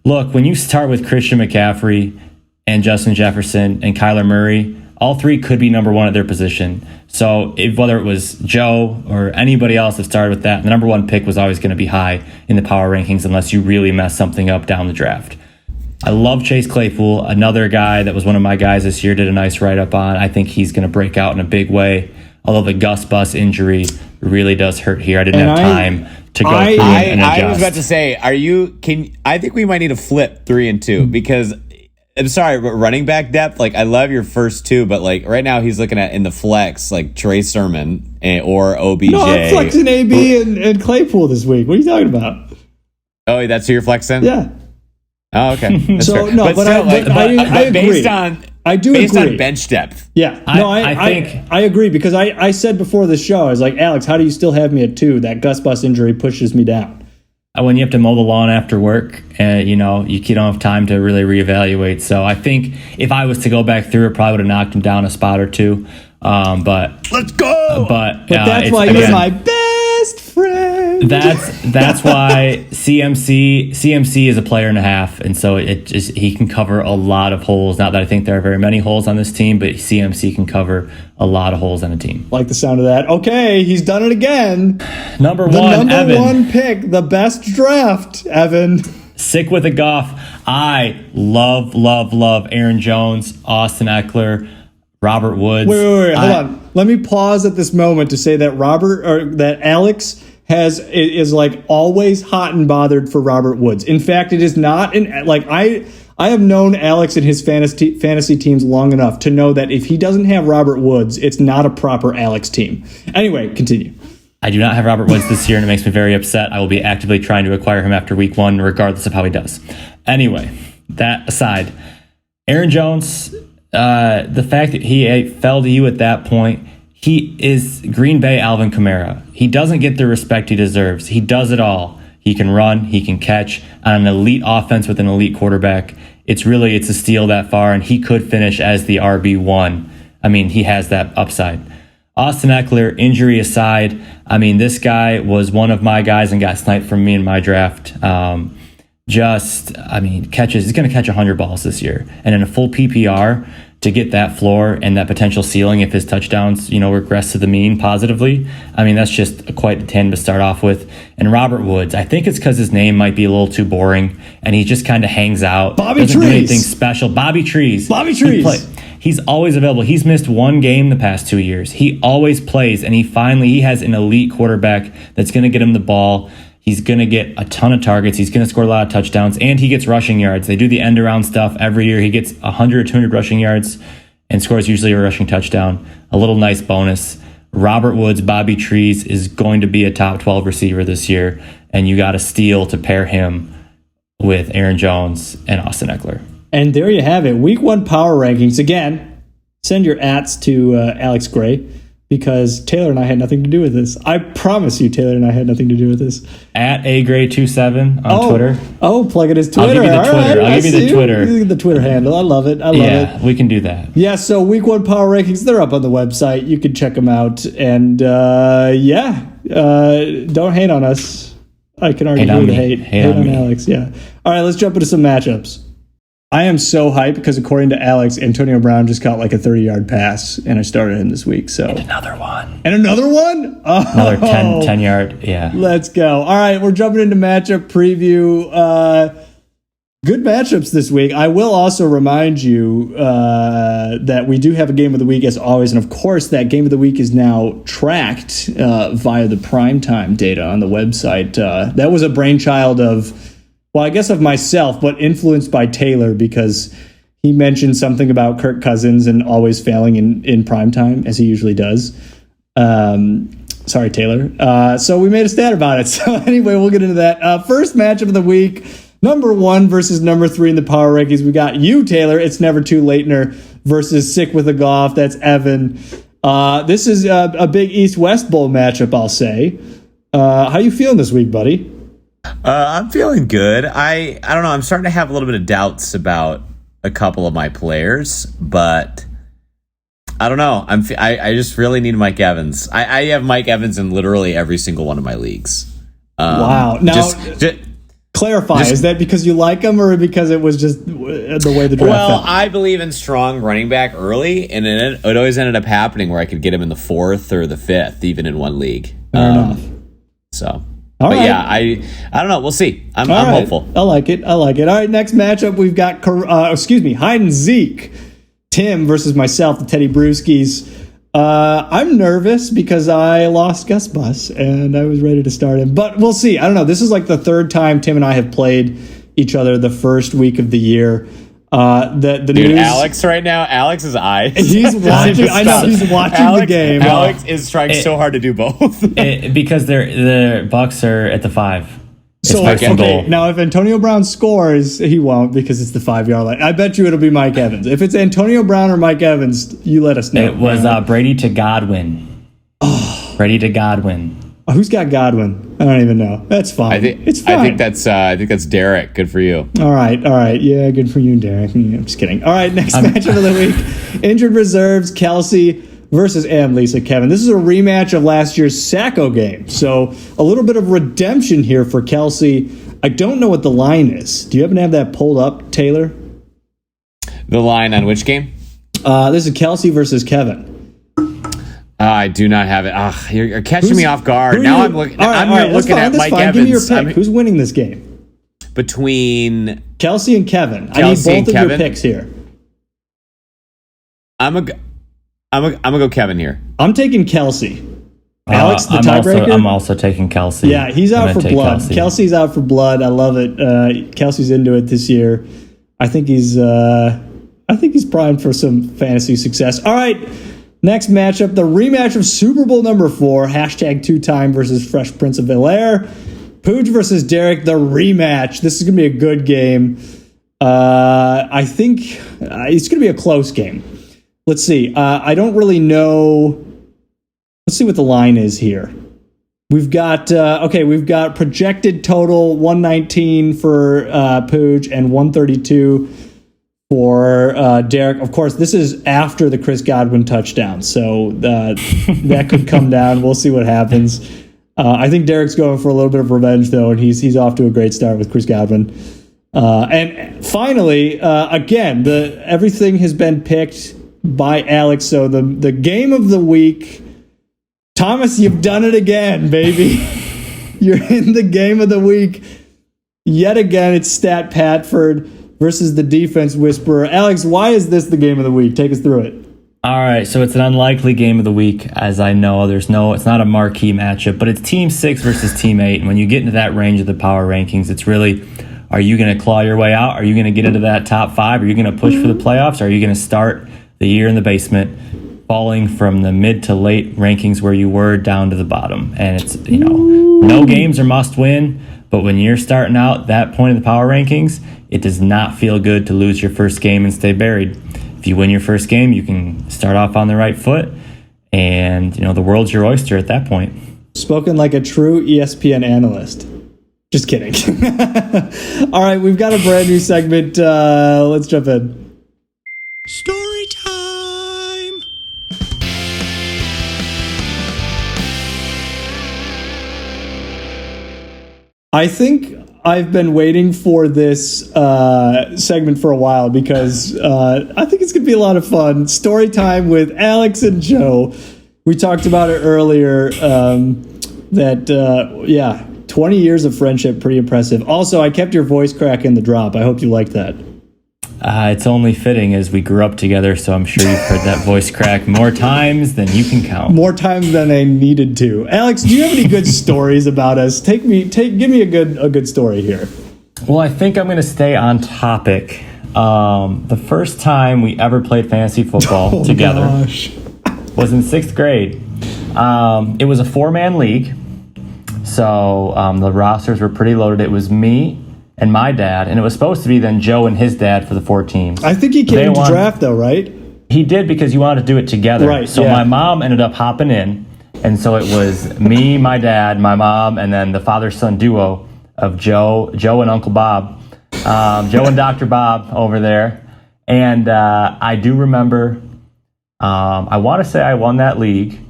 Look, when you start with Christian McCaffrey and Justin Jefferson and Kyler Murray, all 3 could be number 1 at their position. So whether it was Joe or anybody else that started with that, the number 1 pick was always going to be high in the power rankings unless you really mess something up down the draft. I love Chase Claypool, another guy that was one of my guys this year, did a nice write-up on. I think he's going to break out in a big way. Although the Gus Bus injury really does hurt here. I didn't have time to go through and adjust. I was about to say, I think we might need to flip 3 and 2 because I'm sorry, but running back depth, like, I love your first 2, but like right now he's looking at in the flex, like Trey Sermon or OBJ. No, I'm flexing AB and Claypool this week. What are you talking about? Oh, that's who you're flexing? Yeah. Oh, okay. That's so fair. no, but I agree. Based on bench depth. Yeah. No, I agree because I said before the show, I was like, Alex, how do you still have me at 2? That Gus Bus injury pushes me down. When you have to mow the lawn after work, you don't have time to really reevaluate. So I think if I was to go back through it, probably would have knocked him down a spot or 2. But let's go. But that's why you're my best friend. That's why CMC is a player and a half, and so he can cover a lot of holes. Not that I think there are very many holes on this team, but CMC can cover a lot of holes on a team. Like the sound of that. Okay, he's done it again. Number 1, Evan. 1 pick, the best draft, Evan. Sick with a Goff. I love Aaron Jones, Austin Eckler, Robert Woods. Wait, hold on. Let me pause at this moment to say that Alex is like always hot and bothered for Robert Woods. In fact, it is not I have known Alex and his fantasy teams long enough to know that if he doesn't have Robert Woods, it's not a proper Alex team. Anyway, continue. I do not have Robert Woods this year, and it makes me very upset. I will be actively trying to acquire him after week 1, regardless of how he does. Anyway, that aside, Aaron Jones, the fact that he fell to you at that point, he is Green Bay Alvin Kamara. He doesn't get the respect he deserves. He does it all. He can run, he can catch on an elite offense with an elite quarterback. It's a steal that far, and he could finish as the RB1. I mean, he has that upside. Austin Eckler, injury aside, I mean, this guy was one of my guys and got sniped from me in my draft. He's going to catch 100 balls this year. And in a full PPR, to get that floor and that potential ceiling if his touchdowns, regress to the mean positively, I mean, that's just quite a tandem to start off with. And Robert Woods, I think it's because his name might be a little too boring, and he just kind of hangs out. Doesn't do anything special. Bobby Trees. He's always available. He's missed one game the past 2 years. He always plays, and he has an elite quarterback that's going to get him the ball. He's going to get a ton of targets. He's going to score a lot of touchdowns, and he gets rushing yards. They do the end-around stuff every year. He gets 100 or 200 rushing yards and scores usually a rushing touchdown. A little nice bonus. Robert Woods, Bobby Trees is going to be a top 12 receiver this year, and you got a steal to pair him with Aaron Jones and Austin Eckler. And there you have it. Week 1 power rankings. Again, send your ats to Alex Gray, because Taylor and I had nothing to do with this. I promise you, Taylor and I had nothing to do with this. At agray27 on Twitter. Oh, plug in his Twitter. I'll give you the Twitter. Right, I'll give you the Twitter. The Twitter handle. I love it. Yeah, we can do that. Yeah, so week 1 power rankings, they're up on the website. You can check them out. And don't hate on us. I can already hear the hate. Hate on Alex, yeah. All right, let's jump into some matchups. I am so hyped because according to Alex, Antonio Brown just caught like a 30-yard pass, and I started him this week. So and another one? Oh, another 10-yard, yeah. Let's go. All right, we're jumping into matchup preview. Good matchups this week. I will also remind you that we do have a game of the week as always, and of course that game of the week is now tracked via the primetime data on the website. That was a brainchild of myself, but influenced by Taylor, because he mentioned something about Kirk Cousins and always failing in primetime, as he usually does. Sorry, Taylor. So we made a stat about it. So anyway, we'll get into that. First matchup of the week, number 1 versus number 3 in the power rankings. We got you, Taylor. It's Never Too Latener versus Sick with a Golf. That's Evan. This is a big East-West Bowl matchup, I'll say. How you feeling this week, buddy? I'm feeling good. I don't know. I'm starting to have a little bit of doubts about a couple of my players, but I don't know. I just really need Mike Evans. I have Mike Evans in literally every single one of my leagues. Wow. Now, clarify. Is that because you like him, or because it was just the way the draft fell? I believe in strong running back early, and it always ended up happening where I could get him in the 4th or the 5th, even in one league. Fair enough. So... All but right. yeah, I don't know. We'll see. I'm hopeful. I like it. All right, next matchup, we've got, hide and Zeke. Tim versus myself, the Teddy Brewskis. I'm nervous because I lost Gus Bus, and I was ready to start him. But we'll see. I don't know. This is like the 3rd time Tim and I have played each other the first week of the year. The Dude, news, Alex right now, Alex's eyes. He's watching. I know he's watching the game. Alex is trying so hard to do both because the Bucks are at the 5. So okay, now if Antonio Brown scores, he won't because it's the 5-yard line. I bet you it'll be Mike Evans. If it's Antonio Brown or Mike Evans, you let us know. It was Brady to Godwin. Brady to Godwin. Who's got Godwin? I don't even know. That's fine. It's fine. I think that's Derek. Good for you. All right. Yeah, good for you, Derek. I'm just kidding. All right, next matchup of the week. Injured reserves, Kelsey versus Lisa Kevin. This is a rematch of last year's Sacco game. So a little bit of redemption here for Kelsey. I don't know what the line is. Do you happen to have that pulled up, Taylor? The line on which game? This is Kelsey versus Kevin. I do not have it. You're catching me off guard. Now I'm looking. I'm looking at Mike Evans. Give me your pick. Who's winning this game? Between Kelsey and Kevin. I need both of your picks here. I'm gonna go Kevin here. I'm taking Kelsey. Alex, the tiebreaker? I'm also taking Kelsey. Yeah, he's out for blood. Kelsey's out for blood. I love it. Kelsey's into it this year. I think he's primed for some fantasy success. All right, next matchup, the rematch of Super Bowl number 4, hashtag 2-time versus Fresh Prince of Bel-Air. Pooj versus Derek, the rematch. This is going to be a good game. I think it's going to be a close game. Let's see. I don't really know. Let's see what the line is here. We've got projected total 119 for Pooj and 132 for Derek. Of course, this is after the Chris Godwin touchdown, so that could come down. We'll see what happens. I think Derek's going for a little bit of revenge, though, and he's off to a great start with Chris Godwin. And finally, again, everything has been picked by Alex. So the game of the week. Thomas, you've done it again, baby. You're in the game of the week. Yet again, it's Stat Patford versus the Defense Whisperer. Alex, why is this the game of the week? Take us through it. All right, so it's an unlikely game of the week, as I know. It's not a marquee matchup, but it's Team 6 versus Team 8. And when you get into that range of the power rankings, it's really, are you going to claw your way out? Are you going to get into that top 5? Are you going to push for the playoffs? Or are you going to start the year in the basement, falling from the mid to late rankings where you were down to the bottom? And it's, no games are must win, but when you're starting out that point of the power rankings, it does not feel good to lose your first game and stay buried. If you win your first game, you can start off on the right foot, and the world's your oyster at that point. Spoken like a true ESPN analyst. Just kidding. All right, we've got a brand new segment. Let's jump in. Story time! I think I've been waiting for this segment for a while because I think it's going to be a lot of fun. Story time with Alex and Joe. We talked about it earlier. 20 years of friendship, pretty impressive. Also, I kept your voice crack in the drop. I hope you liked that. It's only fitting as we grew up together, so I'm sure you've heard that voice crack more times than you can count. More times than I needed to. Alex, do you have any good stories about us? Give me a good story here. Well, I think I'm going to stay on topic. The first time we ever played fantasy football together was in 6th grade. It was a 4-man league, so the rosters were pretty loaded. It was me and my dad, and it was supposed to be then Joe and his dad for the 4 teams. I think he came to draft, though, right? He did, because you wanted to do it together. Right, so my mom ended up hopping in, and so it was me, my dad, my mom, and then the father-son duo of Joe and Uncle Bob, Joe and Dr. Bob over there. And I do remember, I want to say I won that league,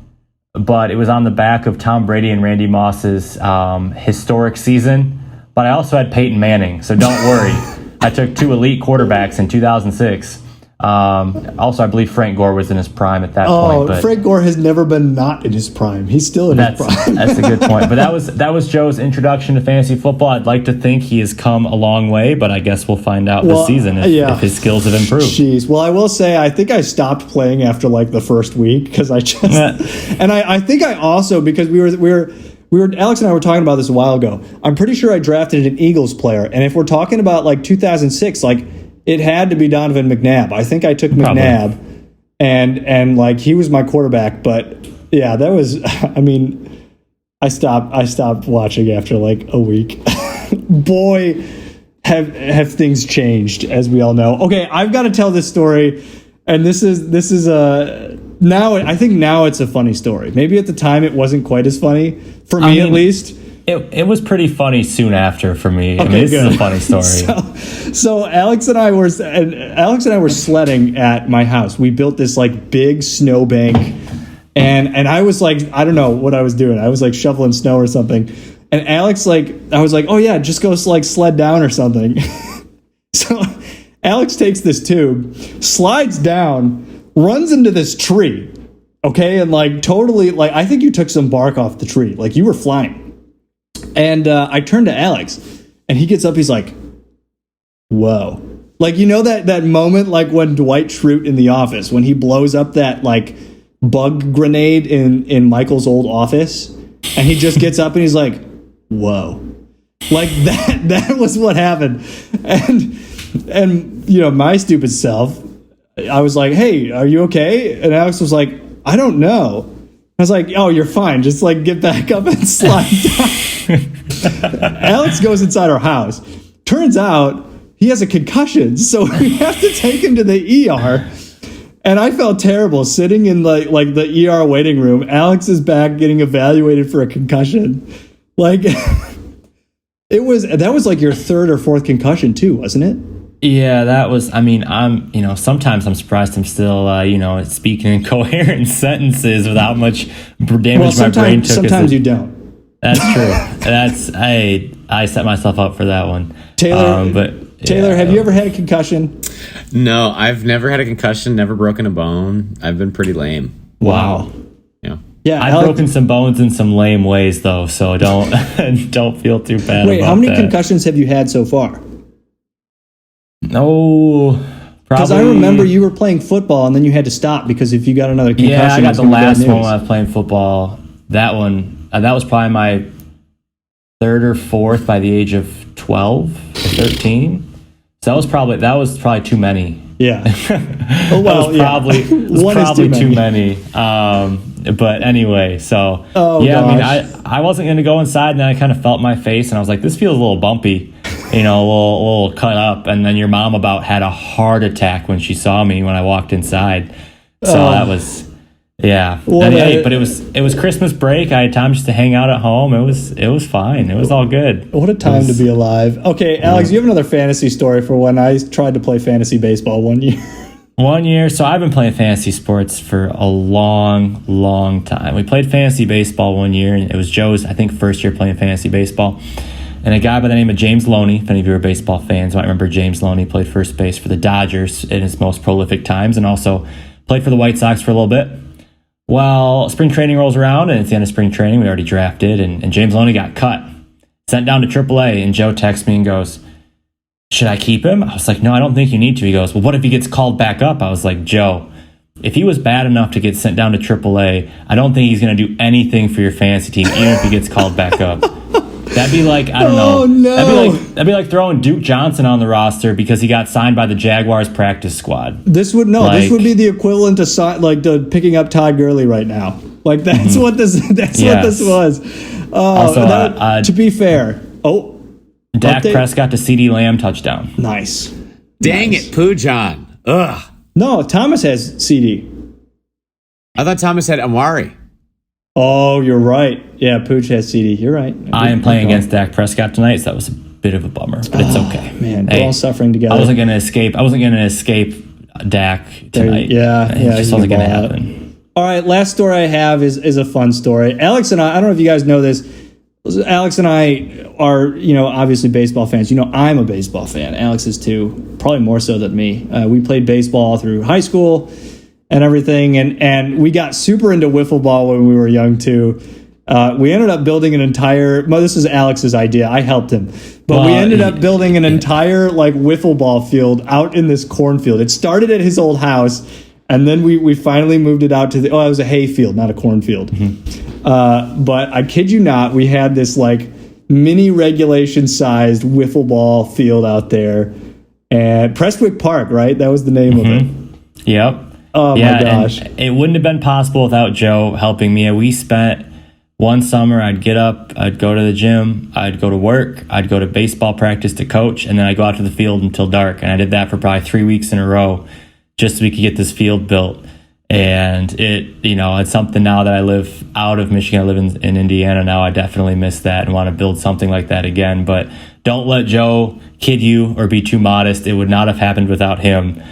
but it was on the back of Tom Brady and Randy Moss's historic season. But I also had Peyton Manning, so don't worry. I took 2 elite quarterbacks in 2006. Also, I believe Frank Gore was in his prime at that point. But Frank Gore has never been not in his prime. He's still in his prime. That's a good point. But that was Joe's introduction to fantasy football. I'd like to think he has come a long way, but I guess we'll find out this season if his skills have improved. Jeez. Well, I will say I think I stopped playing after like the first week because I just and I think I also, because we were Alex and I were talking about this a while ago. I'm pretty sure I drafted an Eagles player, and if we're talking about like 2006, like it had to be Donovan McNabb. I think I took McNabb, and like he was my quarterback. But yeah, that was. I mean, I stopped watching after like a week. Boy, have things changed, as we all know. Okay, I've got to tell this story, and this is now I think now it's a funny story. Maybe at the time it wasn't quite as funny for me, at least. It was pretty funny soon after for me. Okay, this is a funny story. So Alex and I were sledding at my house. We built this like big snow bank, and I was like, I don't know what I was doing. I was like shoveling snow or something. And Alex, I was like, oh yeah, just go like sled down or something. So Alex takes this tube, slides down, runs into this tree. Okay, and like totally, like I think you took some bark off the tree. Like you were flying. And I turned to Alex, and he gets up. He's like, "Whoa!" Like that moment, like when Dwight Schrute in The Office, when he blows up that like bug grenade in Michael's old office, and he just gets up and he's like, "Whoa!" Like that was what happened, and my stupid self, I was like, "Hey, are you okay?" And Alex was like, "I don't know." I was like, "Oh, you're fine. Just like get back up and slide down." Alex goes inside our house. Turns out he has a concussion, so we have to take him to the ER. And I felt terrible sitting in like the ER waiting room. Alex is back getting evaluated for a concussion. Like that was like your third or fourth concussion too, wasn't it? Yeah, that was, sometimes I'm surprised I'm still, speaking in coherent sentences without much damage my brain took. Sometimes you don't. That's true. I set myself up for that one. Taylor, have you ever had a concussion? No, I've never had a concussion, never broken a bone. I've been pretty lame. Wow. Yeah, I've broken some bones in some lame ways though, so don't feel too bad. Wait, how many concussions have you had so far? No, because I remember you were playing football and then you had to stop because if you got another concussion, I got the last one when I was playing football. That one, that was probably my third or fourth by the age of 12 or 13. So that was probably too many. Yeah. That was probably too many. But anyway, so I wasn't going to go inside, and then I kind of felt my face, and I was like, this feels a little bumpy, a little cut up. And then your mom about had a heart attack when she saw me when I walked inside. So that was, but it was Christmas break. I had time just to hang out at home. It was fine. It was all good. What a time to be alive. Okay, Alex, you have another fantasy story for when I tried to play fantasy baseball one year. 1 year. So I've been playing fantasy sports for a long, long time. We played fantasy baseball 1 year, and it was Joe's, I think, first year playing fantasy baseball. And a guy by the name of James Loney, if any of you are baseball fans might remember James Loney, played first base for the Dodgers in his most prolific times and also played for the White Sox for a little bit. Well, spring training rolls around, and it's the end of spring training. We already drafted, and James Loney got cut, sent down to AAA, and Joe texts me and goes, should I keep him? I was like, no, I don't think you need to. He goes, well, what if he gets called back up? I was like, Joe, if he was bad enough to get sent down to AAA, I don't think he's going to do anything for your fantasy team, even if he gets called back up. That'd be like, I don't know. No. That'd be like throwing Duke Johnson on the roster because he got signed by the Jaguars practice squad. This would be the equivalent to picking up Todd Gurley right now. Like that's what this was. To be fair, Dak Prescott to CeeDee Lamb touchdown. Nice. Dang it, Pujon. Ugh. No, Thomas has CD. I thought Thomas had Amari. Oh, you're right. Yeah, Pooch has CD. You're right. I am playing against Dak Prescott tonight, so that was a bit of a bummer, but it's okay. Man, we're all suffering together. I wasn't going to escape Dak tonight. It just wasn't going to happen. All right, last story I have is a fun story. Alex and I don't know if you guys know this. Alex and I are, obviously baseball fans. I'm a baseball fan. Alex is too, probably more so than me. We played baseball through high school and everything, and we got super into wiffle ball when we were young too. We ended up building this is Alex's idea. I helped him. But we ended up building an entire wiffle ball field out in this cornfield. It started at his old house, and then we finally moved it out to it was a hay field, not a cornfield. Mm-hmm. But I kid you not, we had this mini regulation sized wiffle ball field out there at Prestwick Park, right? That was the name of it. Yep. Oh my gosh. It wouldn't have been possible without Joe helping me. We spent one summer, I'd get up, I'd go to the gym, I'd go to work, I'd go to baseball practice to coach, and then I'd go out to the field until dark. And I did that for probably 3 weeks in a row just so we could get this field built. And it's something now that I live out of Michigan. I live in Indiana now. I definitely miss that and want to build something like that again. But don't let Joe kid you or be too modest. It would not have happened without him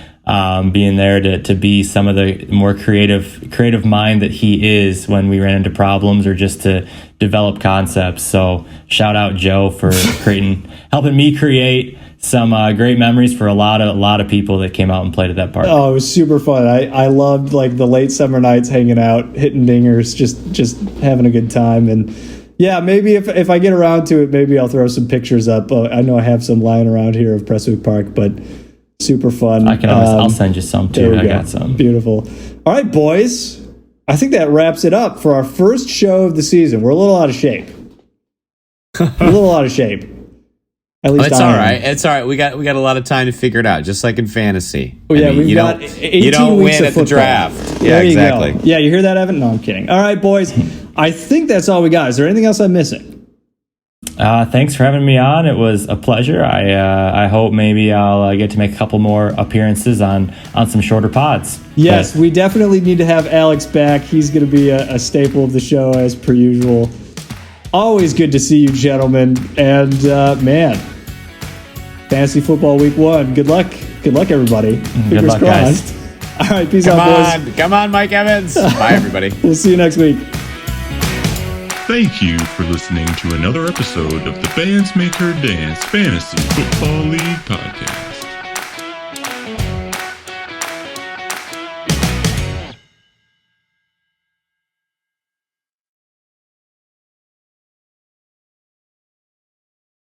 being there to be some of the more creative mind that he is when we ran into problems or just to develop concepts. So shout out Joe for helping me create some great memories for a lot of people that came out and played at that park. Oh, it was super fun. I loved the late summer nights hanging out, hitting dingers, just having a good time. And yeah, maybe if I get around to it, maybe I'll throw some pictures up. I know I have some lying around here of Prestwick Park, but super fun. I'll send you some too. I got some. Beautiful. All right, boys. I think that wraps it up for our first show of the season. We're a little out of shape. At least it's all right. It's all right. We got a lot of time to figure it out, just like in fantasy. Oh, yeah, we've got 18 you don't weeks win of at the football. draft. Yeah, There you exactly. go. Yeah, you hear that, Evan? No, I'm kidding. All right, boys. I think that's all we got. Is there anything else I'm missing? Thanks for having me on. It was a pleasure. I hope maybe I'll get to make a couple more appearances on some shorter pods. Yes, we definitely need to have Alex back. He's going to be a staple of the show as per usual. Always good to see you, gentlemen. And man, fantasy football week 1. Good luck. Good luck, everybody. Good luck, guys. All right, peace out, boys. Come on, Mike Evans. Bye, everybody. We'll see you next week. Thank you for listening to another episode of the Bands Make Her Dance Fantasy Football League podcast.